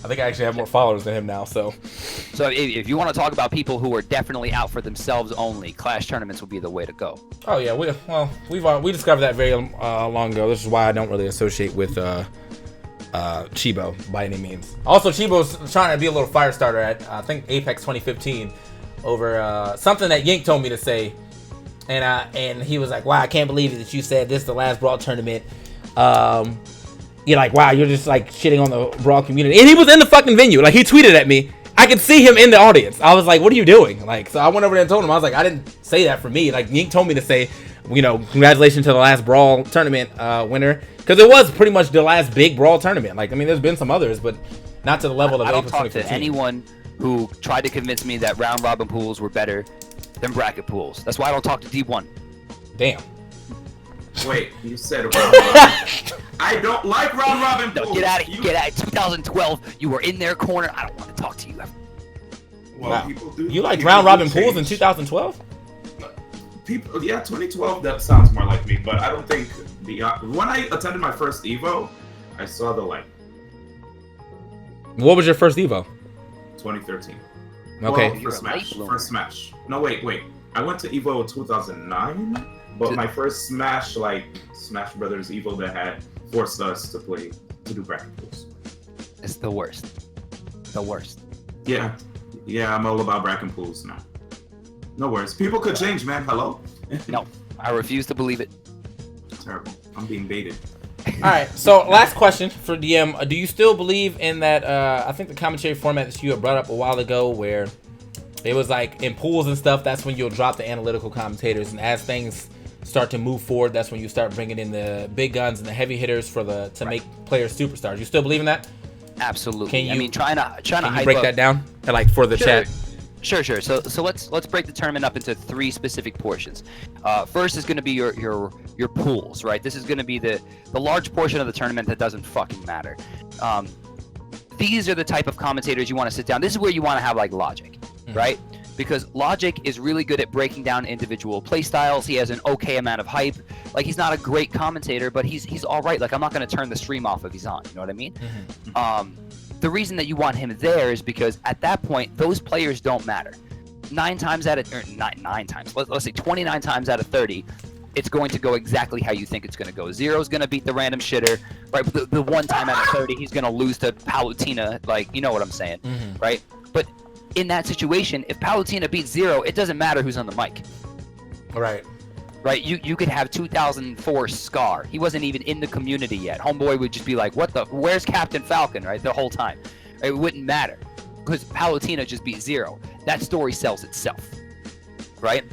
S1: I think I actually have more followers than him now. So
S4: if you want to talk about people who are definitely out for themselves only, Clash tournaments would be the way to go.
S1: Oh yeah, we discovered that very long ago. This is why I don't really associate with Chibo by any means. Also, Chibo's trying to be a little fire starter at I think Apex 2015 over something that Yink told me to say. And he was like, wow, I can't believe that you said this is the last Brawl tournament. You're like, wow, you're just like shitting on the Brawl community. And he was in the fucking venue. Like, he tweeted at me. I could see him in the audience. I was like, what are you doing? Like, so I went over there and told him. I was like, I didn't say that for me. Like, Yink told me to say, congratulations to the last Brawl tournament winner. Because it was pretty much the last big Brawl tournament. Like, I mean, there's been some others, but not to the level of
S4: I don't talk to anyone who tried to convince me that round robin pools were better than bracket pools. That's why I don't talk to D1.
S1: Damn.
S3: Wait, you said round robin. I don't like round robin pools.
S4: No, get out of here. Get out. 2012, you were in their corner. I don't want to talk to you.
S3: Well, wow. People do.
S1: You like round robin pools in 2012?
S3: People, yeah, 2012. That sounds more like me, but I don't think when I attended my first Evo, I saw the like.
S1: What was your first Evo?
S3: 2013.
S1: Okay.
S3: Well,
S4: You're
S3: for
S4: a
S3: Smash.
S4: late bloomer.
S3: For Smash. No, wait. I went to Evo 2009, but my first Smash, like Smash Brothers Evo, that had forced us to do bracket pools.
S4: It's the worst. The worst.
S3: Yeah, I'm all about bracket pools now. No worries. People could change, man. Hello.
S4: No, I refuse to believe it.
S3: Terrible. I'm being baited.
S1: All right. So last question for DM: do you still believe in that? I think the commentary format that you had brought up a while ago, where it was like in pools and stuff. That's when you'll drop the analytical commentators, and as things start to move forward, that's when you start bringing in the big guns and the heavy hitters to make players superstars. You still believe in that?
S4: Absolutely. I mean, trying to
S1: Can you
S4: hype
S1: break
S4: up,
S1: that down? Like for the
S4: Sure.
S1: chat.
S4: Sure. So let's break the tournament up into 3 specific portions. First is going to be your pools, right? This is going to be the large portion of the tournament that doesn't fucking matter. These are the type of commentators you want to sit down. This is where you want to have like Logic, right? Because Logic is really good at breaking down individual play styles. He has an okay amount of hype. Like, he's not a great commentator, but he's all right. Like, I'm not going to turn the stream off if he's on. You know what I mean? The reason that you want him there is because at that point, those players don't matter. 9 times out of, or not 9 times, let's say 29 times out of 30, it's going to go exactly how you think it's going to go. Zero's going to beat the random shitter, right? But the 1 time out of 30, he's going to lose to Palutena. Like, you know what I'm saying, right? But in that situation, if Palutena beats Zero, it doesn't matter who's on the mic. Right? You could have 2004 Scar. He wasn't even in the community yet. Homeboy would just be like, where's Captain Falcon, right? The whole time. It wouldn't matter. Because Palutena just beat Zero. That story sells itself. Right?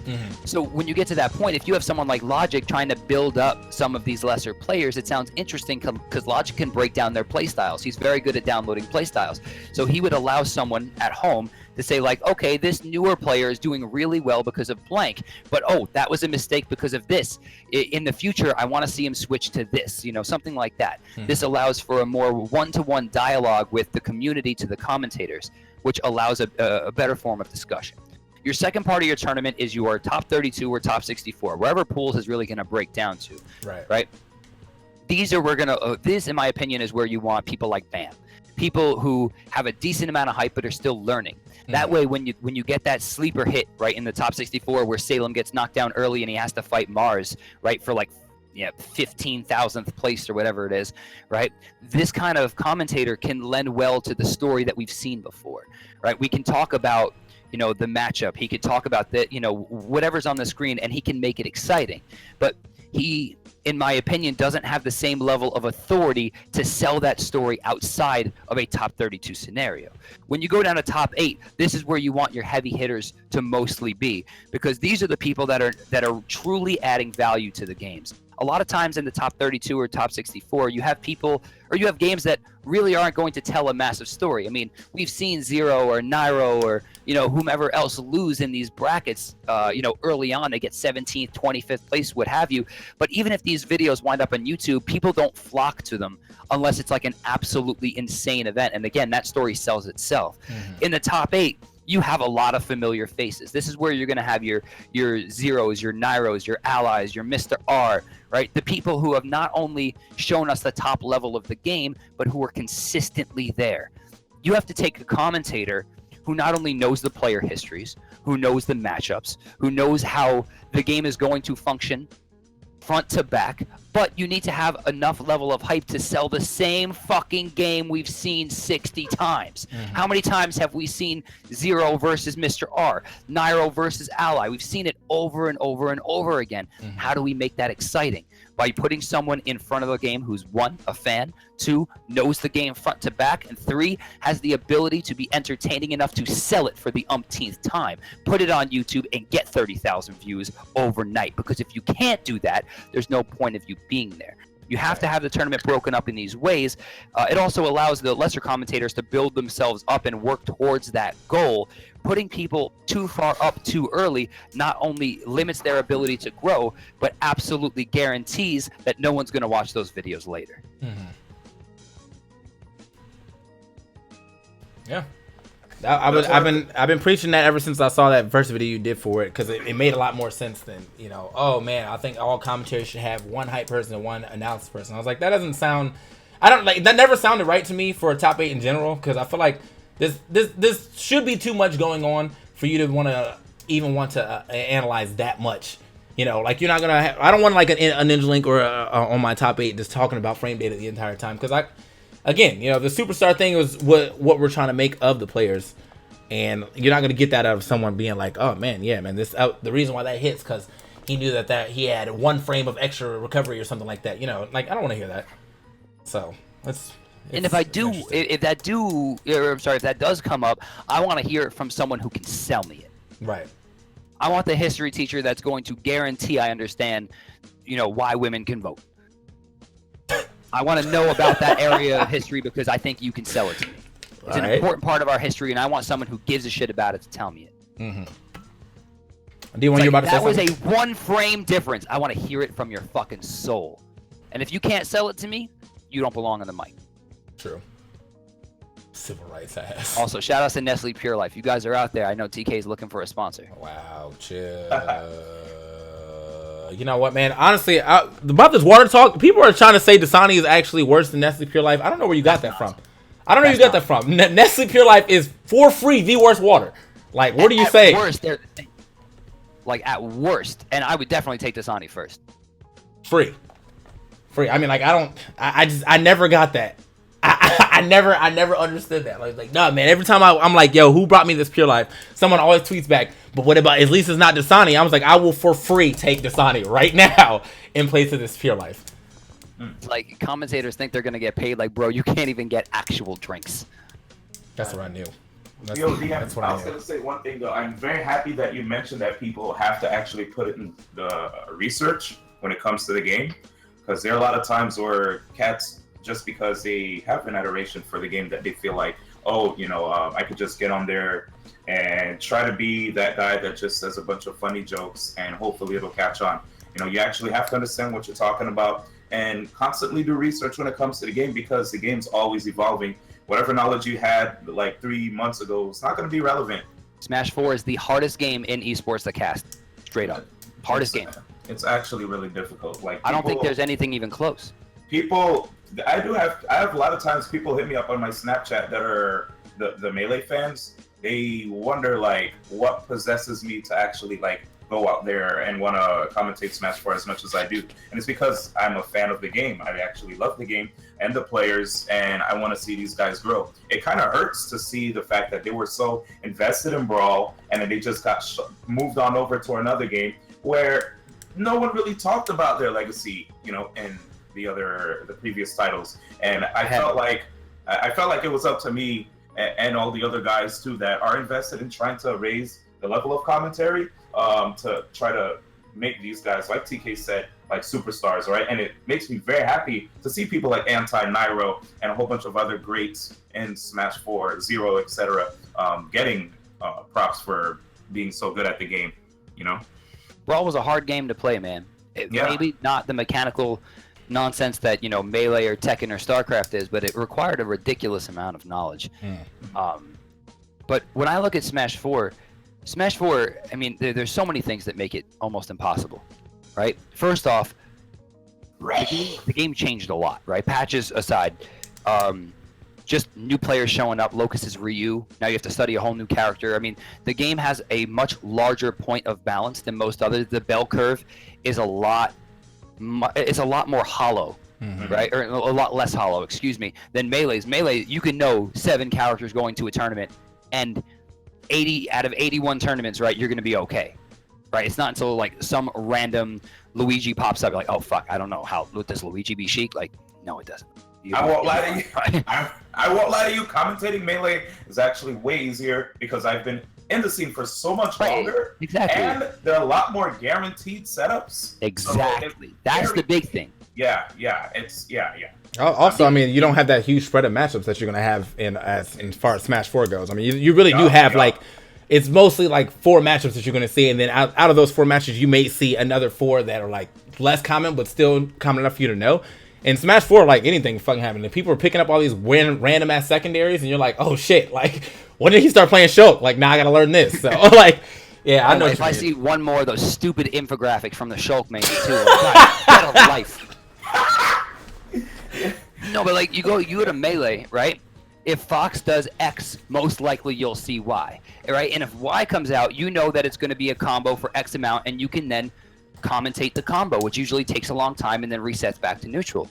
S4: So when you get to that point, if you have someone like Logic trying to build up some of these lesser players, it sounds interesting because Logic can break down their playstyles. He's very good at downloading playstyles. So he would allow someone at home to say, like, okay, this newer player is doing really well because of blank, but oh, that was a mistake because of this. In the future, I want to see him switch to this, you know, something like that. This allows for a more one-to-one dialogue with the community to the commentators, which allows a better form of discussion. Your second part of your tournament is your top 32 or top 64, wherever pools is really going to break down to. Right? These are this, in my opinion, is where you want people like Bam. People who have a decent amount of hype but are still learning. That way, when you get that sleeper hit right in the top 64 where Salem gets knocked down early and he has to fight Mars, right, for like 15,000th place or whatever it is, right? This kind of commentator can lend well to the story that we've seen before, right? We can talk about, you know, the matchup. He could talk about the, you know, whatever's on the screen, and he can make it exciting. But he, in my opinion, doesn't have the same level of authority to sell that story outside of a top 32 scenario. When you go down to top 8, this is where you want your heavy hitters to mostly be, because these are the people that are truly adding value to the games. A lot of times in the top 32 or top 64, you have people, or you have games that really aren't going to tell a massive story. I mean, we've seen Zero or Nairo or, you know, whomever else lose in these brackets, you know, early on. They get 17th, 25th place, what have you. But even if these videos wind up on YouTube, people don't flock to them unless it's like an absolutely insane event. And again, that story sells itself. In the top 8, you have a lot of familiar faces. This is where you're going to have your Zeros, your Nairos, your Allies, your Mr. R, right? The people who have not only shown us the top level of the game, but who are consistently there. You have to take a commentator who not only knows the player histories, who knows the matchups, who knows how the game is going to function front to back, but you need to have enough level of hype to sell the same fucking game we've seen 60 times. How many times have we seen Zero versus Mr. R, Nairo versus Ally? We've seen it over and over and over again. How do we make that exciting? By putting someone in front of the game who's 1, a fan, 2, knows the game front to back, and 3, has the ability to be entertaining enough to sell it for the umpteenth time. Put it on YouTube and get 30,000 views overnight, because if you can't do that, there's no point of you being there. You have to have the tournament broken up in these ways. It also allows the lesser commentators to build themselves up and work towards that goal. Putting people too far up too early not only limits their ability to grow, but absolutely guarantees that no one's going to watch those videos later.
S1: Yeah. I've been preaching that ever since I saw that first video you did for it, because it made a lot more sense than, you know, oh man, I think all commentary should have 1 hype person and 1 analysis person. I was like, that doesn't sound, that never sounded right to me for a top 8 in general, because I feel like This should be too much going on for you to want to analyze that much. You know, like you're not gonna. I don't want like a Ninja Link or on my top 8 just talking about frame data the entire time, because again, you know, the superstar thing was what we're trying to make of the players, and you're not gonna get that out of someone being like, oh man, yeah, man, the reason why that hits because he knew that he had 1 frame of extra recovery or something like that. You know, like I don't want to hear that. So
S4: and if that does come up, I want to hear it from someone who can sell me it.
S1: Right.
S4: I want the history teacher that's going to guarantee I understand, you know, why women can vote. I want to know about that area of history because I think you can sell it to me. It's an important part of our history, and I want someone who gives a shit about it to tell me it.
S1: Mm-hmm. Do you want to hear about
S4: that was a 1 frame difference. I want to hear it from your fucking soul. And if you can't sell it to me, you don't belong on the mic.
S1: True. Civil rights ass.
S4: Also, shout out to Nestle Pure Life. You guys are out there. I know TK is looking for a sponsor.
S1: Wow, chill. You know what, man? Honestly, about this water talk, people are trying to say Dasani is actually worse than Nestle Pure Life. I don't know where you got that from. I don't know where you got that from. Nestle Pure Life is for free the worst water. Like, what do you say?
S4: At worst, at worst, and I would definitely take Dasani first.
S1: Free. I mean, like, I never got that. I never understood that. Like, nah, man. Every time I'm like, yo, who brought me this Pure Life? Someone always tweets back, but what about, at least it's not Dasani. I was like, I will for free take Dasani right now in place of this Pure Life.
S4: Like, commentators think they're gonna get paid. Like, bro, you can't even get actual drinks.
S1: That's what I knew.
S2: That's what I was gonna say one thing though. I'm very happy that you mentioned that people have to actually put it in the research when it comes to the game, because there are a lot of times where cats, just because they have an adoration for the game, that they feel like, oh, you know, I could just get on there and try to be that guy that just says a bunch of funny jokes and hopefully it'll catch on. You know, you actually have to understand what you're talking about and constantly do research when it comes to the game, because the game's always evolving. Whatever knowledge you had like 3 months ago, it's not going to be relevant.
S4: Smash 4 is the hardest game in esports to cast. Straight up. Hardest game.
S2: It's actually really difficult. Like,
S4: I don't think there's anything even close.
S2: I have a lot of times people hit me up on my Snapchat that are the Melee fans. They wonder like what possesses me to actually like go out there and want to commentate Smash 4 as much as I do. And it's because I'm a fan of the game. I actually love the game and the players, and I want to see these guys grow. It kind of hurts to see the fact that they were so invested in Brawl and then they just got moved on over to another game where no one really talked about their legacy, you know, in the previous titles. And I felt like it was up to me and all the other guys too that are invested in trying to raise the level of commentary, to try to make these guys, like TK said, like superstars, right? And it makes me very happy to see people like Nairo and a whole bunch of other greats in Smash 4, Zero, etc., getting props for being so good at the game, you know?
S4: Brawl was a hard game to play, man. Maybe not the mechanical nonsense that, you know, Melee or Tekken or StarCraft is, but it required a ridiculous amount of knowledge. But when I look at Smash 4, I mean, there's so many things that make it almost impossible, right? First off, the game changed a lot, right? Patches aside, just new players showing up. Locust is Ryu. Now you have to study a whole new character. I mean, the game has a much larger point of balance than most others. The bell curve is a lot more hollow, right? Or a lot less hollow, excuse me, than Melee's. Melee, you can know 7 characters going to a tournament, and 80 out of 81 tournaments, right, you're going to be okay, right? It's not until, like, some random Luigi pops up, you're like, oh, fuck, I don't know. Does Luigi be Sheik? Like, no, it doesn't.
S2: I won't lie to you. I won't lie to you. Commentating Melee is actually way easier because I've been in the scene for so much longer.
S4: Exactly.
S2: And there are a lot more guaranteed setups.
S4: Exactly. So that's the big thing.
S2: Yeah.
S1: Also, I mean, you don't have that huge spread of matchups that you're gonna have in far as Smash 4 goes. I mean, you really do have like, it's mostly like 4 matchups that you're gonna see, and then out of those 4 matches, you may see another 4 that are like less common, but still common enough for you to know. In Smash 4, like, anything fucking happened. And people are picking up all these random ass secondaries, and you're like, oh shit, like, when did he start playing Shulk? Like, now I gotta learn this. So, like, yeah, I know.
S4: If I see one more of those stupid infographics from the Shulk main too, like, get a life. No, but like, you go to Melee, right? if Fox does X, most likely you'll see Y, right? And if Y comes out, you know that it's going to be a combo for X amount, and you can then commentate the combo, which usually takes a long time and then resets back to neutral.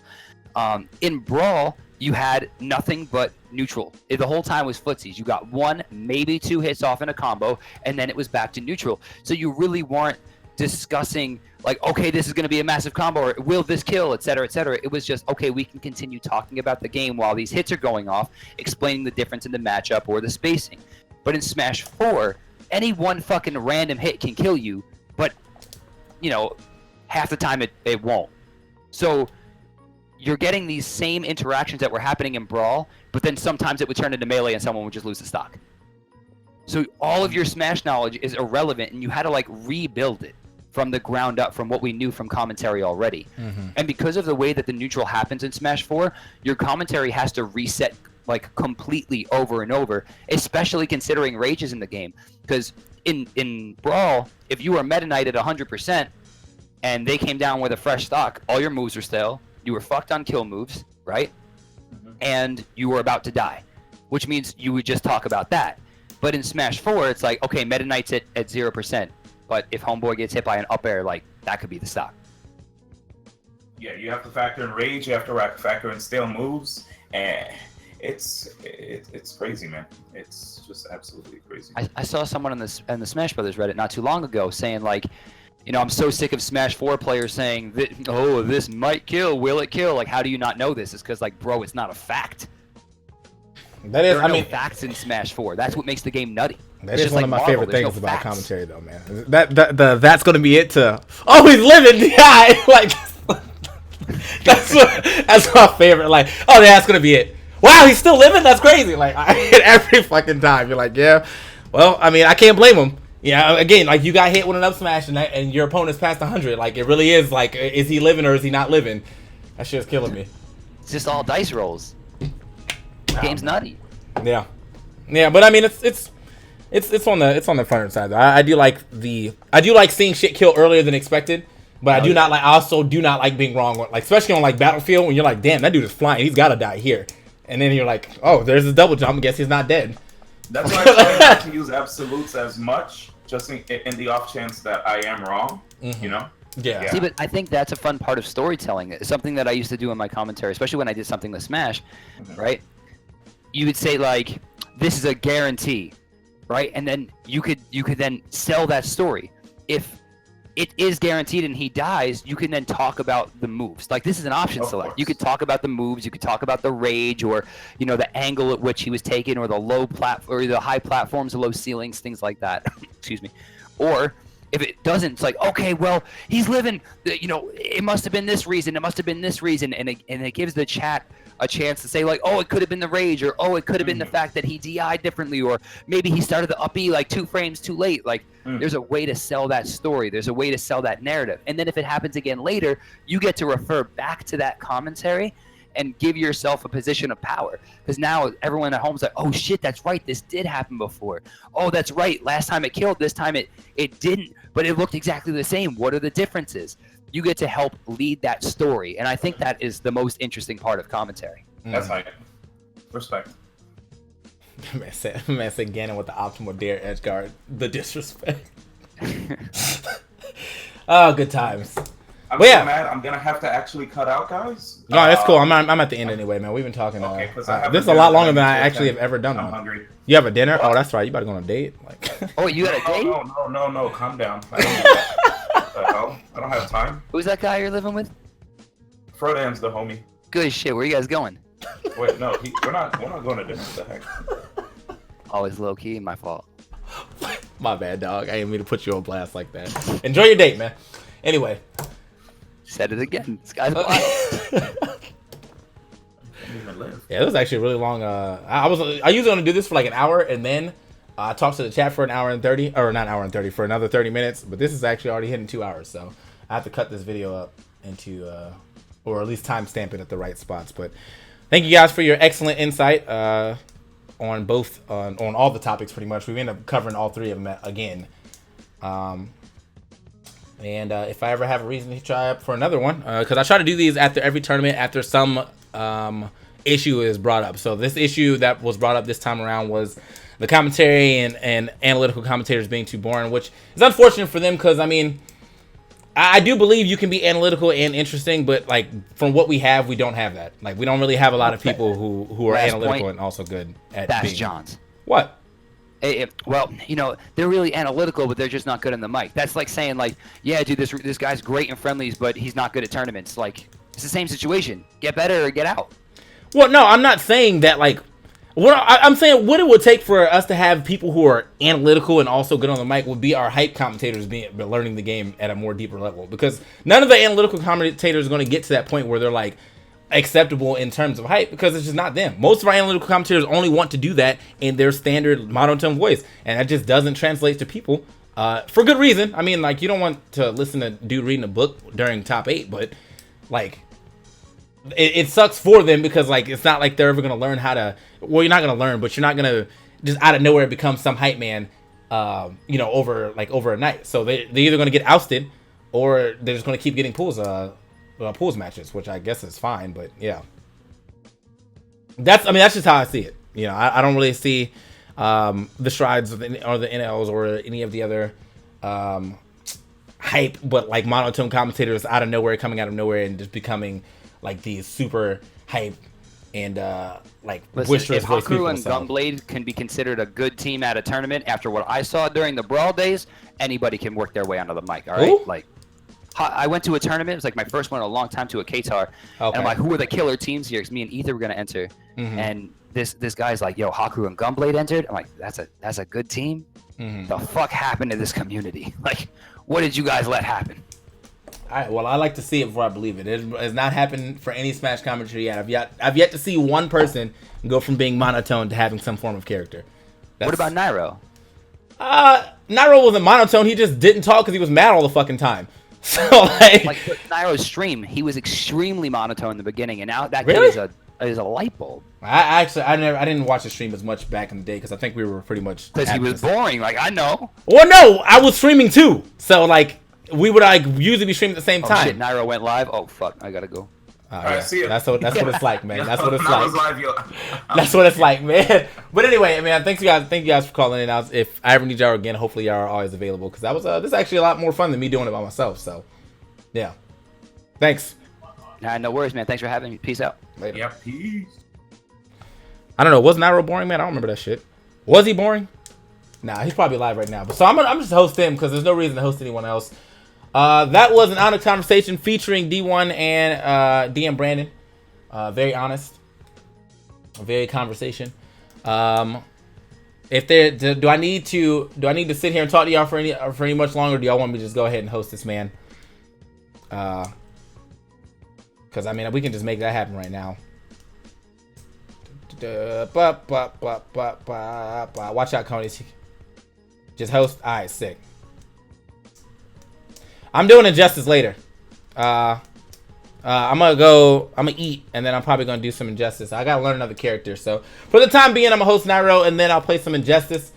S4: In Brawl, you had nothing but neutral. The whole time was footsies. You got 1, maybe 2 hits off in a combo, and then it was back to neutral. So you really weren't discussing like, okay, this is going to be a massive combo, or will this kill, etc., etc. It was just, okay, we can continue talking about the game while these hits are going off, explaining the difference in the matchup or the spacing. But in Smash 4, any one fucking random hit can kill you, but, you know, half the time it won't. So you're getting these same interactions that were happening in Brawl, but then sometimes it would turn into Melee and someone would just lose the stock. So all of your Smash knowledge is irrelevant, and you had to like rebuild it from the ground up from what we knew from commentary already. And because of the way that the neutral happens in Smash 4, your commentary has to reset like completely over and over, especially considering Rage is in the game. Because in Brawl, if you were Meta Knight at 100% and they came down with a fresh stock, all your moves are stale, you were fucked on kill moves, right? And you were about to die, which means you would just talk about that. But in Smash 4, it's like, okay, Meta Knight's at 0%. But if Homeboy gets hit by an up air, like, that could be the stock.
S2: Yeah, you have to factor in Rage, you have to factor in stale moves, and it's crazy, man. It's just absolutely crazy.
S4: I saw someone in the Smash Brothers Reddit not too long ago saying, like, you know, I'm so sick of Smash 4 players saying, oh, this might kill, will it kill? Like, how do you not know this? It's because, like, bro, it's not a fact.
S1: That is,
S4: there are no facts in Smash 4. That's what makes the game nutty.
S1: That is one of my favorite things about commentary, though, man. That's gonna be it to. Oh, he's living, yeah. Like that's my favorite. Like, oh, that's gonna be it. Wow, he's still living. That's crazy. Like, I hit every fucking time. You're like, yeah. Well, I mean, I can't blame him. Yeah. Again, like you got hit with an up smash and your opponent's past 100. Like, it really is. Like, is he living or is he not living? That shit's killing me.
S4: It's just all dice rolls. The game's nutty.
S1: Yeah, but I mean, it's on the funner side. I do like seeing shit kill earlier than expected, but I also do not like being wrong. Like, especially on like Battlefield when you're like, damn, that dude is flying, he's gotta die here, and then you're like, oh, there's a double jump. I guess he's not dead.
S2: That's why I try not to use absolutes as much, just in the off chance that I am wrong. You know. Yeah.
S4: See, but I think that's a fun part of storytelling. It's something that I used to do in my commentary, especially when I did something with Smash, right? You would say like, this is a guarantee, right? And then you could then sell that story. If it is guaranteed and he dies, you can then talk about the moves. Like, this is an option select. You could talk about the moves, you could talk about the rage, or, you know, the angle at which he was taken, or the or the high platforms, the low ceilings, things like that. Excuse me. Or if it doesn't, it's like, okay, well, he's living, you know, it must have been this reason, it must have been this reason, and it gives the chat a chance to say, like, oh, it could have been the rage, or oh, it could have been the fact that he DI'd differently, or maybe he started the up B like 2 frames too late. Like, there's a way to sell that story. There's a way to sell that narrative. And then if it happens again later, you get to refer back to that commentary and give yourself a position of power. Because now everyone at home's like, oh shit, that's right, this did happen before. Oh, that's right, last time it killed, this time it didn't, but it looked exactly the same. What are the differences? You get to help lead that story, and I think that is the most interesting part of commentary.
S2: That's like respect.
S1: Man said Ganon with the optimal dare edge guard. The disrespect. Oh, good times.
S2: I'm so mad. I'm gonna have to actually cut out, guys.
S1: No, that's cool. I'm at the end anyway, man. We've been talking.
S2: Okay,
S1: this is a lot longer than I actually have ever done.
S2: I'm hungry.
S1: You have a dinner? Oh, that's right. You about to go on a date? Like.
S4: Oh, you got a date?
S2: No. Calm down. I don't have time.
S4: Who's that guy you're living with?
S2: Frodan's the homie.
S4: Good shit. Where you guys going?
S2: Wait, no, we're not going to dinner. What the heck?
S4: Always low key. My fault.
S1: My bad, dog. I didn't mean to put you on blast like that. Enjoy your date, man. Anyway.
S4: Said it again. This guy's wild.
S1: Yeah, it was actually really long. I usually want to do this for like an hour, and then I talked to the chat for an hour and 30, or not an hour and 30, for another 30 minutes. But this is actually already hitting 2 hours, so I have to cut this video up into, or at least timestamp it at the right spots. But thank you guys for your excellent insight on all the topics. Pretty much, we've ended up covering all 3 of them again. And if I ever have a reason to try up for another one, because I try to do these after every tournament, after some issue is brought up. So this issue that was brought up this time around was the commentary and analytical commentators being too boring, which is unfortunate for them because, I mean, I do believe you can be analytical and interesting, but like from what we have, we don't have that. Like we don't really have a lot of people who are
S4: Last
S1: analytical
S4: point,
S1: and also good at
S4: That's
S1: being.
S4: John's.
S1: What?
S4: Well, you know, they're really analytical, but they're just not good in the mic. That's like saying, like, yeah, dude, this guy's great in friendlies, but he's not good at tournaments. Like, it's the same situation. Get better or get out.
S1: Well, no, I'm not saying that. Like, I'm saying what it would take for us to have people who are analytical and also good on the mic would be our hype commentators learning the game at a more deeper level. Because none of the analytical commentators are going to get to that point where they're like acceptable in terms of hype, because it's just not them. Most of our analytical commentators only want to do that in their standard monotone voice, and that just doesn't translate to people for good reason. I mean, like, you don't want to listen to dude reading a book during top 8, but like it sucks for them because like it's not like they're ever gonna learn how to. Well, you're not gonna learn, but you're not gonna just out of nowhere become some hype man, you know, over a night. So they're either gonna get ousted or they're just gonna keep getting pools matches, which I guess is fine. But yeah, that's just how I see it. You know, I don't really see the strides or the NLs or any of the other hype, but like monotone commentators coming out of nowhere and just becoming like these super hype and like
S4: Listen, if Haku and Gunblade can be considered a good team at a tournament after what I saw during the Brawl days, anybody can work their way onto the mic. All right,
S1: Ooh.
S4: like I went to a tournament. It was like my first one in a long time to a Qatar, and I'm like, who are the killer teams here? Because me and Ether were gonna enter, and this guy's like, yo, Haku and Gunblade entered. I'm like, that's a good team. The fuck happened to this community? Like, what did you guys let happen?
S1: All right, well, I like to see it before I believe it. It has not happened for any Smash commentary yet. I've yet to see one person go from being monotone to having some form of character.
S4: What about Nairo?
S1: Nairo wasn't monotone. He just didn't talk because he was mad all the fucking time. So like
S4: Nairo's stream, he was extremely monotone in the beginning, and now that
S1: really?
S4: kid is a light bulb.
S1: I didn't watch the stream as much back in the day because I think we were pretty much
S4: because he was boring. Like, I know.
S1: Well, no, I was streaming too. So like we would like usually be streaming at the same time.
S4: Shit, Nairo went live. Oh fuck, I gotta go.
S1: Yeah. See it. That's what it's like, man. That's what it's
S2: like.
S1: That's what it's like, man. But anyway, I mean, thank you guys for calling in. If I ever need y'all again, hopefully y'all are always available because that was this is actually a lot more fun than me doing it by myself. So, yeah. Thanks.
S4: No worries, man. Thanks for having me. Peace out.
S1: Later.
S2: Yep. Peace.
S1: I don't know. Was Nairo boring, man? I don't remember that shit. Was he boring? Nah, he's probably live right now. But so I'm just host him because there's no reason to host anyone else. That was an honest conversation featuring D1 and DMbrandon. Very honest, very conversation. If there, do I need to sit here and talk to y'all for any much longer? Or do y'all want me to just go ahead and host this man? Because I mean, we can just make that happen right now. Watch out, Coney. Just host. All right, sick. I'm doing Injustice later. I'm gonna eat, and then I'm probably gonna do some Injustice. I gotta learn another character. So for the time being, I'm gonna host Nairo, and then I'll play some Injustice.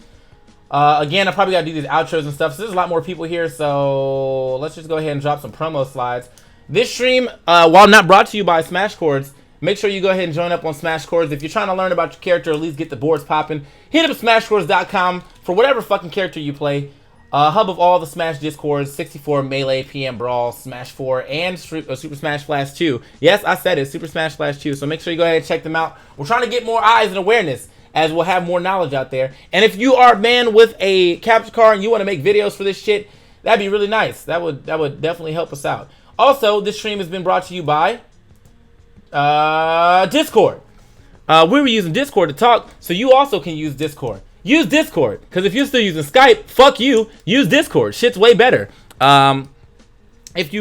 S1: Again, I probably gotta do these outros and stuff. So there's a lot more people here. So let's just go ahead and drop some promo slides. This stream, while not brought to you by Smash Chords, make sure you go ahead and join up on Smash Chords. If you're trying to learn about your character, or at least get the boards popping, hit up smashchords.com for whatever fucking character you play. Hub of all the Smash Discords, 64, Melee, PM Brawl, Smash 4, and Super Smash Flash 2. Yes, I said it, Super Smash Flash 2. So make sure you go ahead and check them out. We're trying to get more eyes and awareness as we'll have more knowledge out there. And if you are a man with a capture card and you want to make videos for this shit, that'd be really nice. That would definitely help us out. Also, this stream has been brought to you by Discord. We were using Discord to talk, so you also can use Discord. Use Discord, because if you're still using Skype, fuck you. Use Discord. Shit's way better. If you